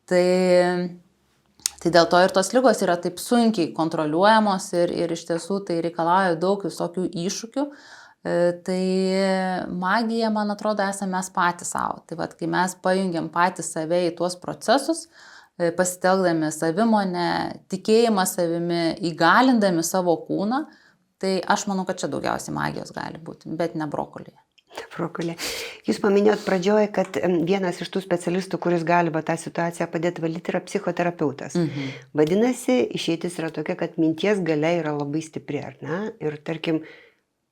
Tai dėl to ir tos ligos yra taip sunkiai kontroliuojamos ir iš tiesų tai reikalauja daug visokių iššūkių, Tai magija, man atrodo, esame mes patys savo. Tai vat, kai mes pajungiam patys save į tuos procesus, pasitelkdami savimonę, tikėjimą savimi, įgalindami savo kūną, tai aš manau, kad čia daugiausiai magijos gali būti, bet ne brokolėje. Brokolė. Jūs paminėjot pradžioje, kad vienas iš tų specialistų, kuris gali tą situaciją padėti valdyti, yra psichoterapeutas. Vadinasi, išeitis yra tokia, kad minties galia yra labai stipri, ar ne? Ir tarkim,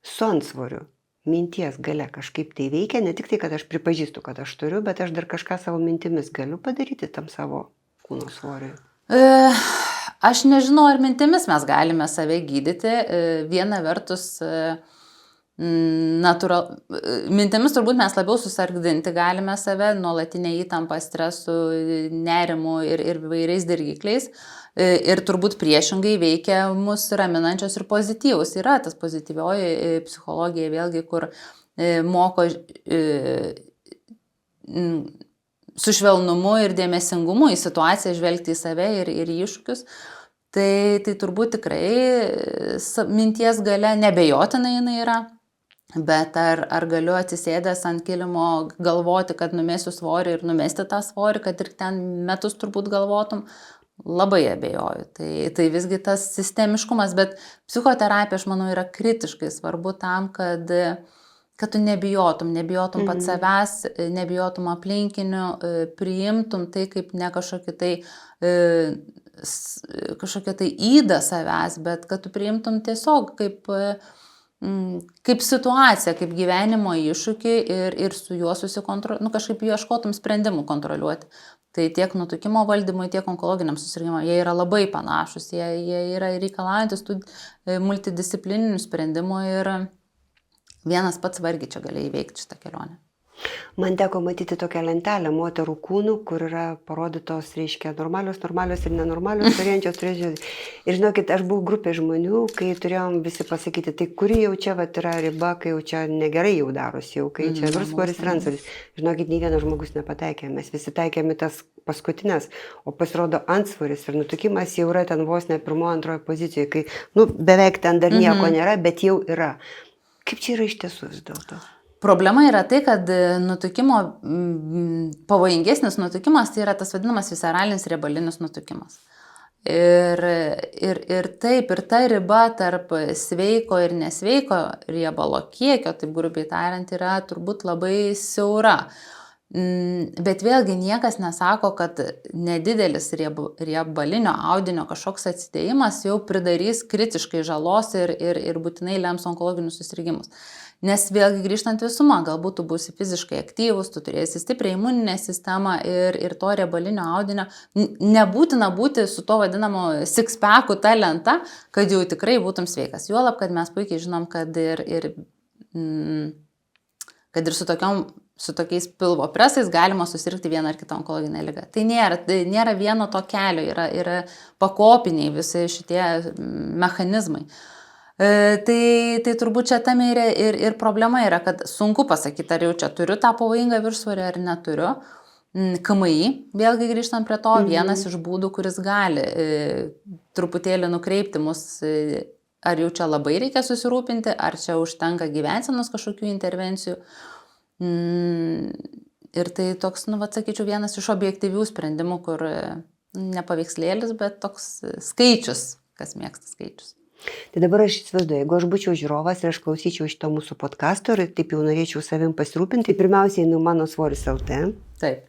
su antsvoriu minties galia kažkaip tai veikia, ne tik tai, kad aš pripažįstu, kad aš turiu, bet aš dar kažką savo mintimis galiu padaryti tam savo kūno svoriui. Aš nežinau, ar mintimis mes galime save gydyti. Viena vertus, mintimis turbūt mes labiau susargdinti galime save, nuolatinė įtampa, stresu, nerimu ir vairiais dirgikliais. Ir turbūt priešingai veikia mus raminančios ir pozityvus. Yra tas pozityvioji psichologija vėlgi, kur moko su švelnumu ir dėmesingumu į situaciją žvelgti į save ir į iššūkius. Tai turbūt tikrai minties galia nebejotinai jinai yra. Bet ar galiu atsisėdęs ant kilimo galvoti, kad numesiu svorį ir numesti tą svorį, kad ir ten metus turbūt galvotum? Labai abejoju. Tai visgi tas sistemiškumas, bet psichoterapija, aš manau, yra kritiškai svarbu tam, kad tu nebijotum pats savęs, nebijotum aplinkinių, priimtum tai kaip ne kažkokia tai įda savęs, bet kad tu priimtum tiesiog kaip situaciją, kaip gyvenimo iššūkį ir su juo kažkaip ieškotum sprendimų kontroliuoti. Tai tiek nutukimo valdymui, tiek onkologiniam susirgimam, jie yra labai panašus, jie yra reikalaujantis tų multidisciplininių sprendimų ir vienas pats vargiai čia gali įveikti šitą kelionę. Man teko matyti tokią lentelę moterų kūnų, kur yra parodytos, reiškia, normalios ir nenormalios, turėjančios turėčios. Ir žinokit, aš buvau grupė žmonių, kai turėjom visi pasakyti, tai kuri jau čia yra riba, kai jau čia negerai jau darosi, jau kai čia viršsvoris ir antsvoris. Žinokit, nei vienas žmogus nepataikė, mes visi taikėme tas paskutinės, o pasirodo antsvoris ir nutukimas jau yra ten vos ne pirmoje, antroje pozicijoje, kai, beveik ten dar nieko nėra, bet jau yra. Kaip čia yra iš tiesų vis dėlto? Problema yra tai, kad pavojingesnis nutukimas tai yra tas vadinamas visceralinis riebalinis nutukimas. Ir taip, ir ta riba tarp sveiko ir nesveiko riebalo kiekio, taip grubiai tariant, yra turbūt labai siaura. Bet vėlgi niekas nesako, kad nedidelis riebalinio audinio kažkoks atsidėjimas jau pridarys kritiškai žalos ir būtinai lems onkologinius susirgimus. Nes vėlgi grįžtant visumą, galbūt tu būsi fiziškai aktyvus, tu turėsi stiprią imuninę sistemą ir to riebalinio audinio nebūtina būti su to vadinamu six-packu ta lenta, kad jau tikrai būtum sveikas. Juolab, kad mes puikiai žinom, kad ir su tokiais pilvo presais galima susirgti vieną ar kitą onkologinę ligą. Tai nėra vieno to kelio, yra pakopiniai visi šitie mechanizmai. Tai turbūt čia tame ir problema yra, kad sunku pasakyti, ar jau čia turiu tą pavojingą viršsvorį ar neturiu. KMI, vėlgi grįžtant prie to, vienas iš būdų, kuris gali truputėlį nukreipti mus, ar jau čia labai reikia susirūpinti, ar čia užtenka gyvensenos kažkokių intervencijų. Ir tai toks, sakyčiau, vienas iš objektyvių sprendimų, kur ne paveikslėlis, bet toks skaičius, kas mėgsta skaičius. Tai dabar aš įsivaizduoju, jeigu aš būčiau žiūrovas ir aš klausyčiau šito mūsų podcasto ir taip jau norėčiau savim pasirūpinti, tai pirmiausiai einu mano svoris LT,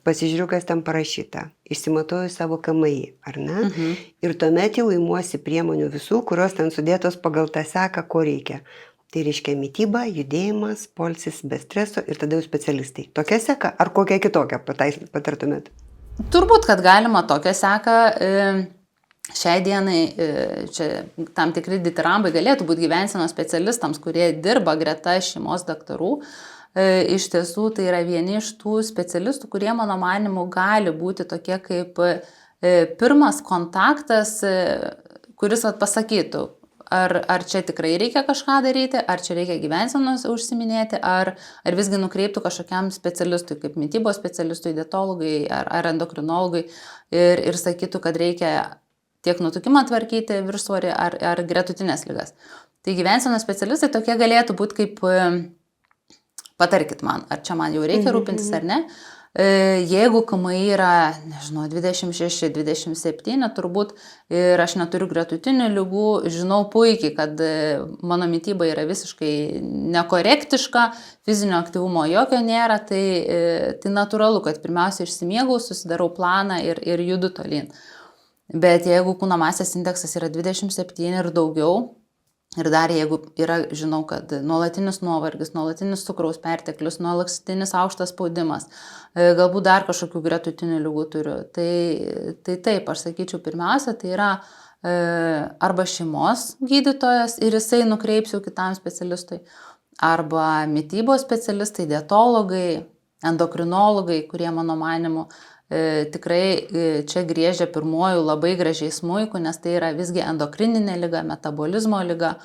pasižiūriu, kas ten parašyta, išsimatuoju savo KMI, ar ne? Ir tuomet jau imuosi priemonių visų, kurios ten sudėtos pagal tą seką, ko reikia. Tai reiškia mityba, judėjimas, poilsis be streso ir tada jau specialistai. Tokia seka ar kokia kitokia patartumėt? Turbūt, kad galima tokią seką. Šiai dienai čia tam tikri ditirambai galėtų būti gyvensenos specialistams, kurie dirba greta šeimos daktarų. Iš tiesų tai yra vieni iš tų specialistų, kurie mano manymu gali būti tokie kaip pirmas kontaktas, kuris pasakytų, ar čia tikrai reikia kažką daryti, ar čia reikia gyvensenos užsiminėti, ar visgi nukreiptų kažkokiam specialistui, kaip mitybos specialistui, dietologui ar endokrinologui ir sakytų, kad reikia tiek nutukimą tvarkyti, viršsvorį ar gretutinės ligas. Tai gyvensenos specialistai tokie galėtų būti kaip, patarkit man, ar čia man jau reikia rūpintis ar ne. Jeigu KMI yra, nežinau, 26, 27, turbūt ir aš neturiu gretutinių ligų, žinau puikiai, kad mano mityba yra visiškai nekorektiška, fizinio aktyvumo jokio nėra, tai natūralu, kad pirmiausia išsimiegau, susidarau planą ir judu tolyn. Bet jeigu kūno masės indeksas yra 27 ir daugiau, ir dar jeigu yra, žinau, kad nuolatinis nuovargis, nuolatinis cukraus perteklius, nuolatinis aukštas spaudimas, galbūt dar kažkokių gretutinių ligų turiu, tai taip, aš sakyčiau, pirmiausia, tai yra arba šeimos gydytojas ir jisai nukreips jau kitam specialistui, arba mitybos specialistai, dietologai, endokrinologai, kurie mano manimu tikrai čia griežia pirmojų labai gražiai smuikų, nes tai yra visgi endokrininė liga, metabolizmo liga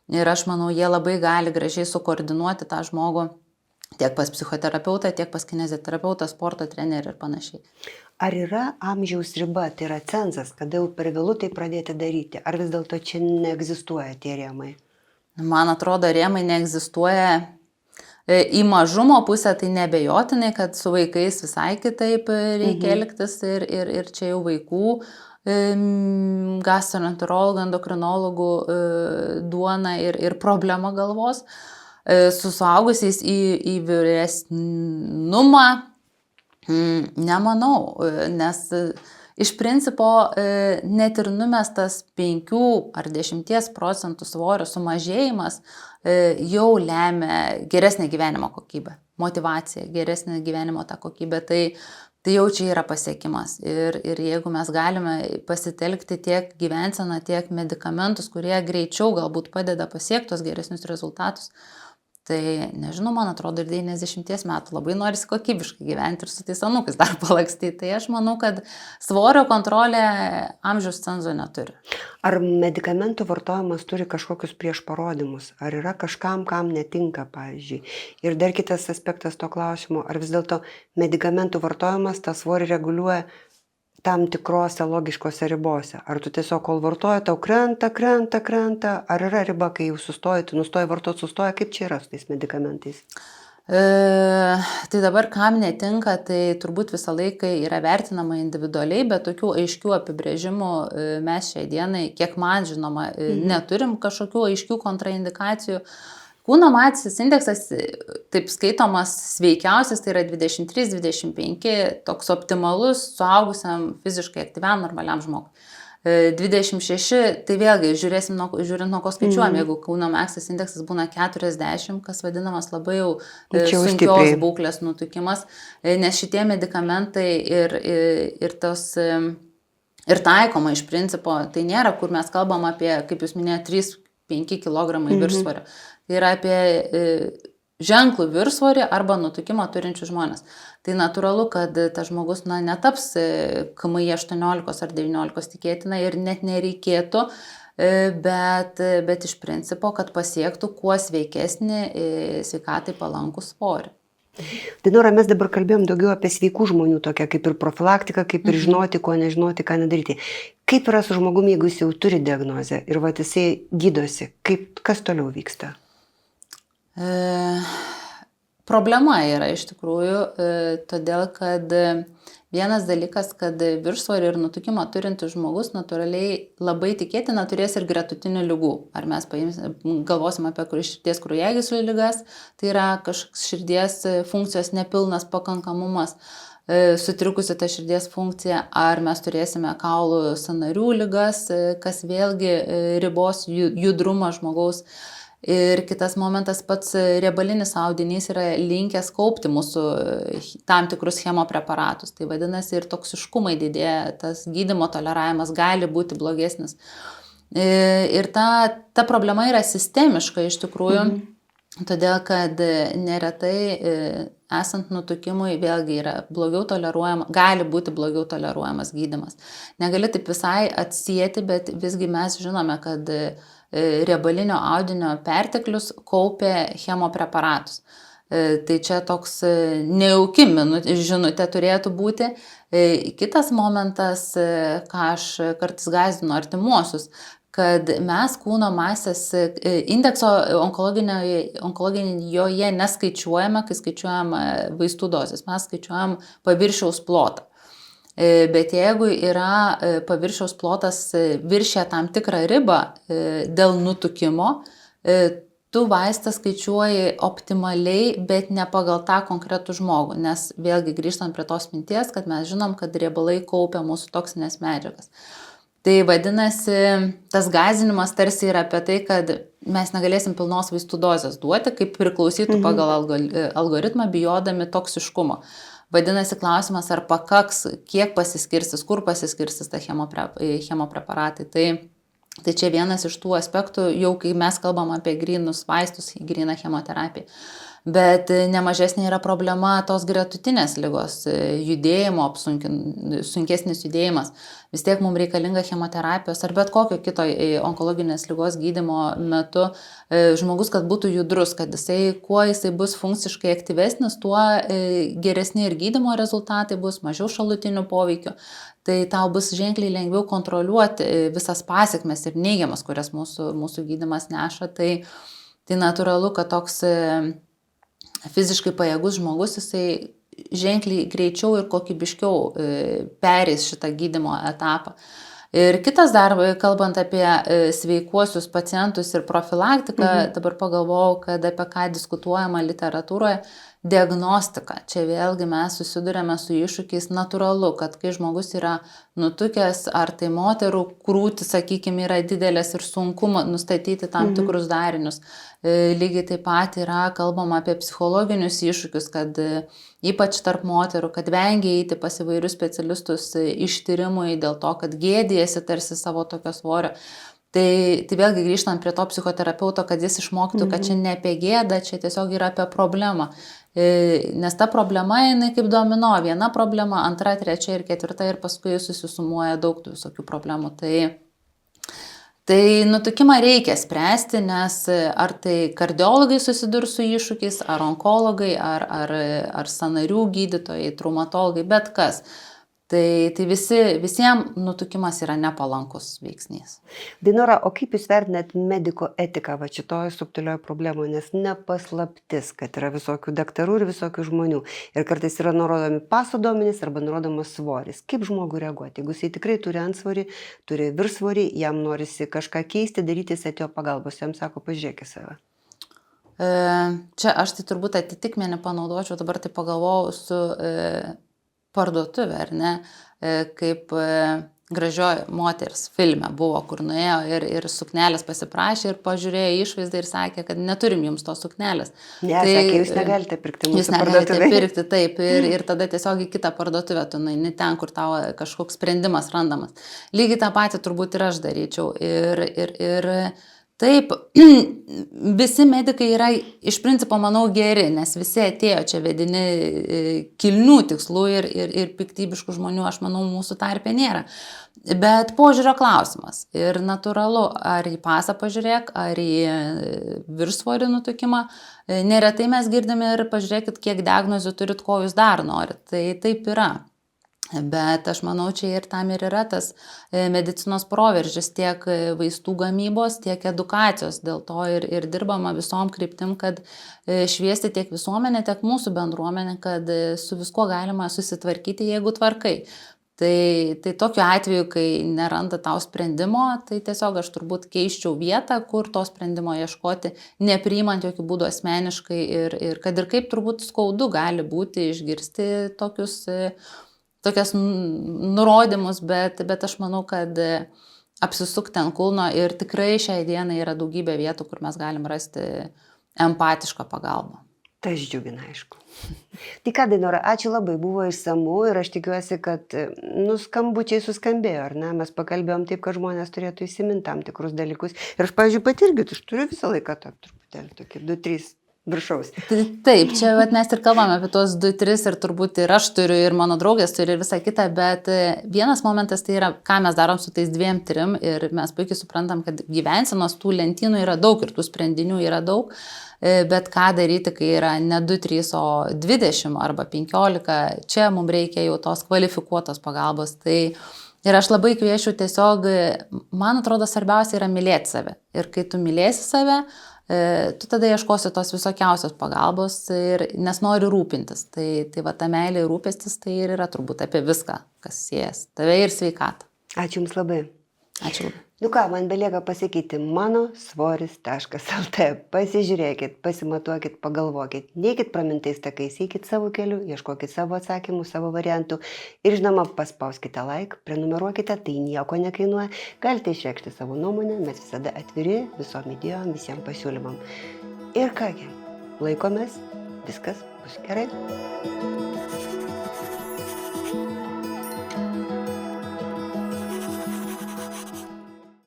ir aš manau, jie labai gali gražiai sukoordinuoti tą žmogų tiek pas psichoterapeutą, tiek pas kineziterapeutą, sporto trenerį ir panašiai. Ar yra amžiaus riba, tai yra cenzas, kada jau per vėlu tai pradėti daryti, ar vis dėlto čia neegzistuoja tie rėmai? Man atrodo, rėmai neegzistuoja. Į mažumo pusę tai nebejotinai, kad su vaikais visai kitaip reikia elgtis ir čia jau vaikų gastroenterologų, endokrinologų duona ir problema galvos. Su suaugusiais į vyresnumą nemanau, nes iš principo net ir numestas 5 ar 10% svorio sumažėjimas jau lemia geresnę gyvenimo kokybę, motivaciją, geresnę gyvenimo tą kokybę, tai jau čia yra pasiekimas. Ir jeigu mes galime pasitelkti tiek gyvenseną, tiek medikamentus, kurie greičiau galbūt padeda pasiekti tos geresnius rezultatus, tai nežinau, man atrodo, ir 90 metų labai norisi kokybiškai gyventi ir su tais anūkais dar palakstyti. Tai aš manau, kad svorio kontrolė amžiaus cenzo neturi. Ar medikamentų vartojimas turi kažkokius priešparodymus? Ar yra kažkam, kam netinka, pavyzdžiui? Ir dar kitas aspektas to klausimo, ar vis dėlto medikamentų vartojimas tą svorį reguliuoja tam tikrose logiškose ribose? Ar tu tiesiog, kol vartoji, tau krenta, ar yra riba, kai jau sustoji, tu nustoji vartoti, sustoja, kaip čia yra su tais medikamentais? Tai dabar kam netinka, tai turbūt visą laiką yra vertinama individualiai, bet tokių aiškių apibrėžimų mes šiai dienai, kiek man žinoma, neturim kažkokių aiškių kontraindikacijų. Kūno masės indeksas, taip skaitomas sveikiausias, tai yra 23-25, toks optimalus suaugusiam fiziškai aktyviam normaliam žmogui. 26, tai vėlgi žiūrint nuo ko skaičiuojam, jeigu kūno masės indeksas būna 40, kas vadinamas labai jau sunkios būklės nutukimas, nes šitie medikamentai ir taikoma iš principo, tai nėra, kur mes kalbam apie, kaip jūs minėjote, 3-5 kg viršsvorio. Tai yra apie ženklų viršsvorį arba nutukimą turinčių žmonės. Tai natūralu, kad tas žmogus netaps KMI 18 ar 19 tikėtina ir net nereikėtų, bet iš principo, kad pasiektų kuo sveikesnį sveikatai palankų svorį. Dainora, mes dabar kalbėjom daugiau apie sveikų žmonių, tokia kaip ir profilaktika, kaip ir žinoti, ko nežinoti, ką nedaryti. Kaip yra su žmogumi, jeigu jis jau turi diagnozę ir jisai gydosi, kas toliau vyksta? Problema yra iš tikrųjų, todėl kad vienas dalykas, kad viršsvorį ir nutukimą turintis žmogus natūraliai labai tikėtina turės ir gretutinių ligų. Ar mes galvosim apie širdies kraujagyslių ligas, tai yra kažkoks širdies funkcijos nepilnas pakankamumas, sutrikusi ta širdies funkcija, ar mes turėsime kaulų sąnarių ligas, kas vėlgi ribos judrumą žmogaus. Ir kitas momentas, pats riebalinis audinys yra linkęs kaupti mūsų tam tikrus chemopreparatus. Tai vadinasi, ir toksiškumai didėja, tas gydymo toleravimas gali būti blogesnis. Ir ta problema yra sistemiška iš tikrųjų, todėl kad neretai esant nutukimui vėlgi yra blogiau toleruojama, gali būti blogiau toleruojamas gydymas. Negali taip visai atsieti, bet visgi mes žinome, kad riebalinio audinio perteklius kaupia chemopreparatus. Tai čia toks nejauki žinutė turėtų būti. Kitas momentas, ką aš kartais gąsdinu artimuosius, kad mes kūno masės indekso onkologijoje neskaičiuojame, kai skaičiuojame vaistų dozes, mes skaičiuojam paviršiaus plotą. Bet jeigu yra paviršiaus plotas viršė tam tikrą ribą dėl nutukimo, tu vaistą skaičiuoji optimaliai, bet ne pagal tą konkretų žmogų, nes vėlgi grįžtant prie tos minties, kad mes žinom, kad riebalai kaupia mūsų toksinės medžiagas. Tai vadinasi, tas gąsdinimas tarsi yra apie tai, kad mes negalėsim pilnos vaistų dozės duoti, kaip priklausytų pagal algoritmą, bijodami toksiškumo. Vadinasi, klausimas, ar pakaks, kiek pasiskirstis, kur pasiskirstis ta chemopreparatai. Tai čia vienas iš tų aspektų, jau kai mes kalbam apie grynus vaistus, gryną chemoterapiją. Bet nemažesnė yra problema tos gretutinės ligos, judėjimo, sunkesnis judėjimas. Vis tiek mums reikalinga chemoterapijos ar bet kokio kito onkologinės ligos gydymo metu žmogus, kad būtų judrus, kad kuo jisai bus funkciškai aktyvesnis, tuo geresni ir gydymo rezultatai bus, mažiau šalutinių poveikių. Tai tau bus ženkliai lengviau kontroliuoti visas pasekmes ir neigiamas, kurias mūsų gydymas neša. Tai natūralu, kad toks fiziškai pajėgus žmogus, jisai ženkliai greičiau ir kokybiškiau pereis šitą gydymo etapą. Ir kitas dar, kalbant apie sveikuosius pacientus ir profilaktiką, dabar pagalvojau, kad apie ką diskutuojama literatūroje, diagnostika. Čia vėlgi mes susidurėme su iššūkiais, natūralu, kad kai žmogus yra nutukęs, ar tai moterų krūtis, sakykime, yra didelės ir sunku nustatyti tam tikrus darinius. Lygiai taip pat yra kalbama apie psichologinius iššūkius, kad ypač tarp moterų, kad vengia eiti pas įvairius specialistus ištyrimui dėl to, kad gėdijasi tarsi savo tokio svorio. Tai vėlgi grįžtant prie to psichoterapeuto, kad jis išmoktų, kad čia ne apie gėdą, čia tiesiog yra apie problemą. Nes ta problema, jinai kaip domino, viena problema, antra, trečia ir ketvirta ir paskui susisumuoja daug tų visokių problemų. Tai nutukimą reikia spręsti, nes ar tai kardiologai susidurs su iššūkiais, ar onkologai, ar sąnarių gydytojai, traumatologai, bet kas. Tai visiems nutukimas yra nepalankus veiksnys. Dainora, o kaip jūs vertinat mediko etiką šitoje subtilioje problemoje, nes nepaslaptis, kad yra visokių daktarų ir visokių žmonių. Ir kartais yra nurodomi paso duomenys arba nurodomas svoris. Kaip žmogui reaguoti? Jeigu jisai tikrai turi antsvorį, turi viršsvorį, jam norisi kažką keisti, daryti, jis atėjo pagalbos, jam sako, pažiūrėk į save. Čia aš tai turbūt atitikmenį panaudočiau, dabar tai pagalvojau su parduotuvė, ar ne, kaip gražioji moters filme buvo, kur nuėjo ir suknelės pasiprašė ir pažiūrėjo išvaizdą ir sakė, kad neturim jums tos suknelės. Ne, sakė, jūs negalite pirkti mūsų parduotuvėje. Jūs negalite pirkti, taip, ir tada tiesiog į kitą parduotuvę, tu nueini ten, kur tavo kažkoks sprendimas randamas. Lygiai tą patį turbūt ir aš daryčiau. Ir taip, visi medikai yra iš principo, manau, geri, nes visi atėjo čia vedini kilnių tikslų ir piktybiškų žmonių, aš manau, mūsų tarpe nėra. Bet požiūrio klausimas. Ir natūralu, ar į pasą pažiūrėk, ar į viršsvorį nutukimą. Neretai mes girdime ir pažiūrėkit, kiek diagnozių turit, ko jūs dar norit. Tai taip yra. Bet aš manau, čia ir tam ir yra tas medicinos proveržis tiek vaistų gamybos, tiek edukacijos. Dėl to ir dirbama visom kryptim, kad šviesti tiek visuomenę, tiek mūsų bendruomenę, kad su viskuo galima susitvarkyti, jeigu tvarkai. Tai tokiu atveju, kai neranda tau sprendimo, tai tiesiog aš turbūt keisčiau vietą, kur to sprendimo ieškoti, nepriimant jokių būdų asmeniškai ir kad ir kaip turbūt skaudu gali būti išgirsti tokias nurodymus, bet aš manau, kad apsisukti ant kulno ir tikrai šiai dienai yra daugybė vietų, kur mes galim rasti empatišką pagalbą. Tas džiugina, aišku. Tai ką, Dainora, ačiū labai, buvo išsamu ir aš tikiuosi, kad skambučiai suskambėjo, ar ne? Mes pakalbėjom taip, kad žmonės turėtų įsiminti tam tikrus dalykus. Ir aš, pavyzdžiui, pat irgi, aš turiu visą laiką truputėlį tokį 2-3 viršaus. Taip, čia mes ir kalbame apie tos 2-3 ir turbūt ir aš turiu, ir mano draugės turi, ir visą kitą, bet vienas momentas tai yra, ką mes darom su tais 2-3 ir mes puikiai suprantam, kad gyvensenos tų lentynų yra daug ir tų sprendinių yra daug, bet ką daryti, kai yra ne 2-3, o 20 arba 15, čia mums reikia jau tos kvalifikuotos pagalbos. Tai Ir aš labai kviečiu tiesiog, man atrodo, svarbiausia yra mylėti save. Ir kai tu mylėsi save, tu tada ieškosi tos visokiausios pagalbos, nes nori rūpintis. Tai va ta meilė ir rūpestis tai ir yra turbūt apie viską, kas siejas. Tave ir sveikatą. Ačiū Jums labai. Ačiū labai. Nu ką, man belieka pasakyti manosvoris.lt. Pasižiūrėkit, pasimatuokit, pagalvokit, neikit pramintais takais, eikit savo keliu, ieškokit savo atsakymų, savo variantų ir žinoma, paspauskite like, prenumeruokite, tai nieko nekainuoja, galite išreikšti savo nuomonę, mes visada atviri visom idėjom, visiems pasiūlymam. Ir kągi, laikomės, viskas bus gerai.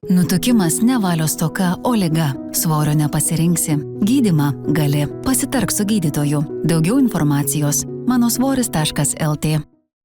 Nutukimas ne valios stoka, o liga. Svorio nepasirinksi. Gydymą gali. Pasitark su gydytoju. Daugiau informacijos manosvoris.lt.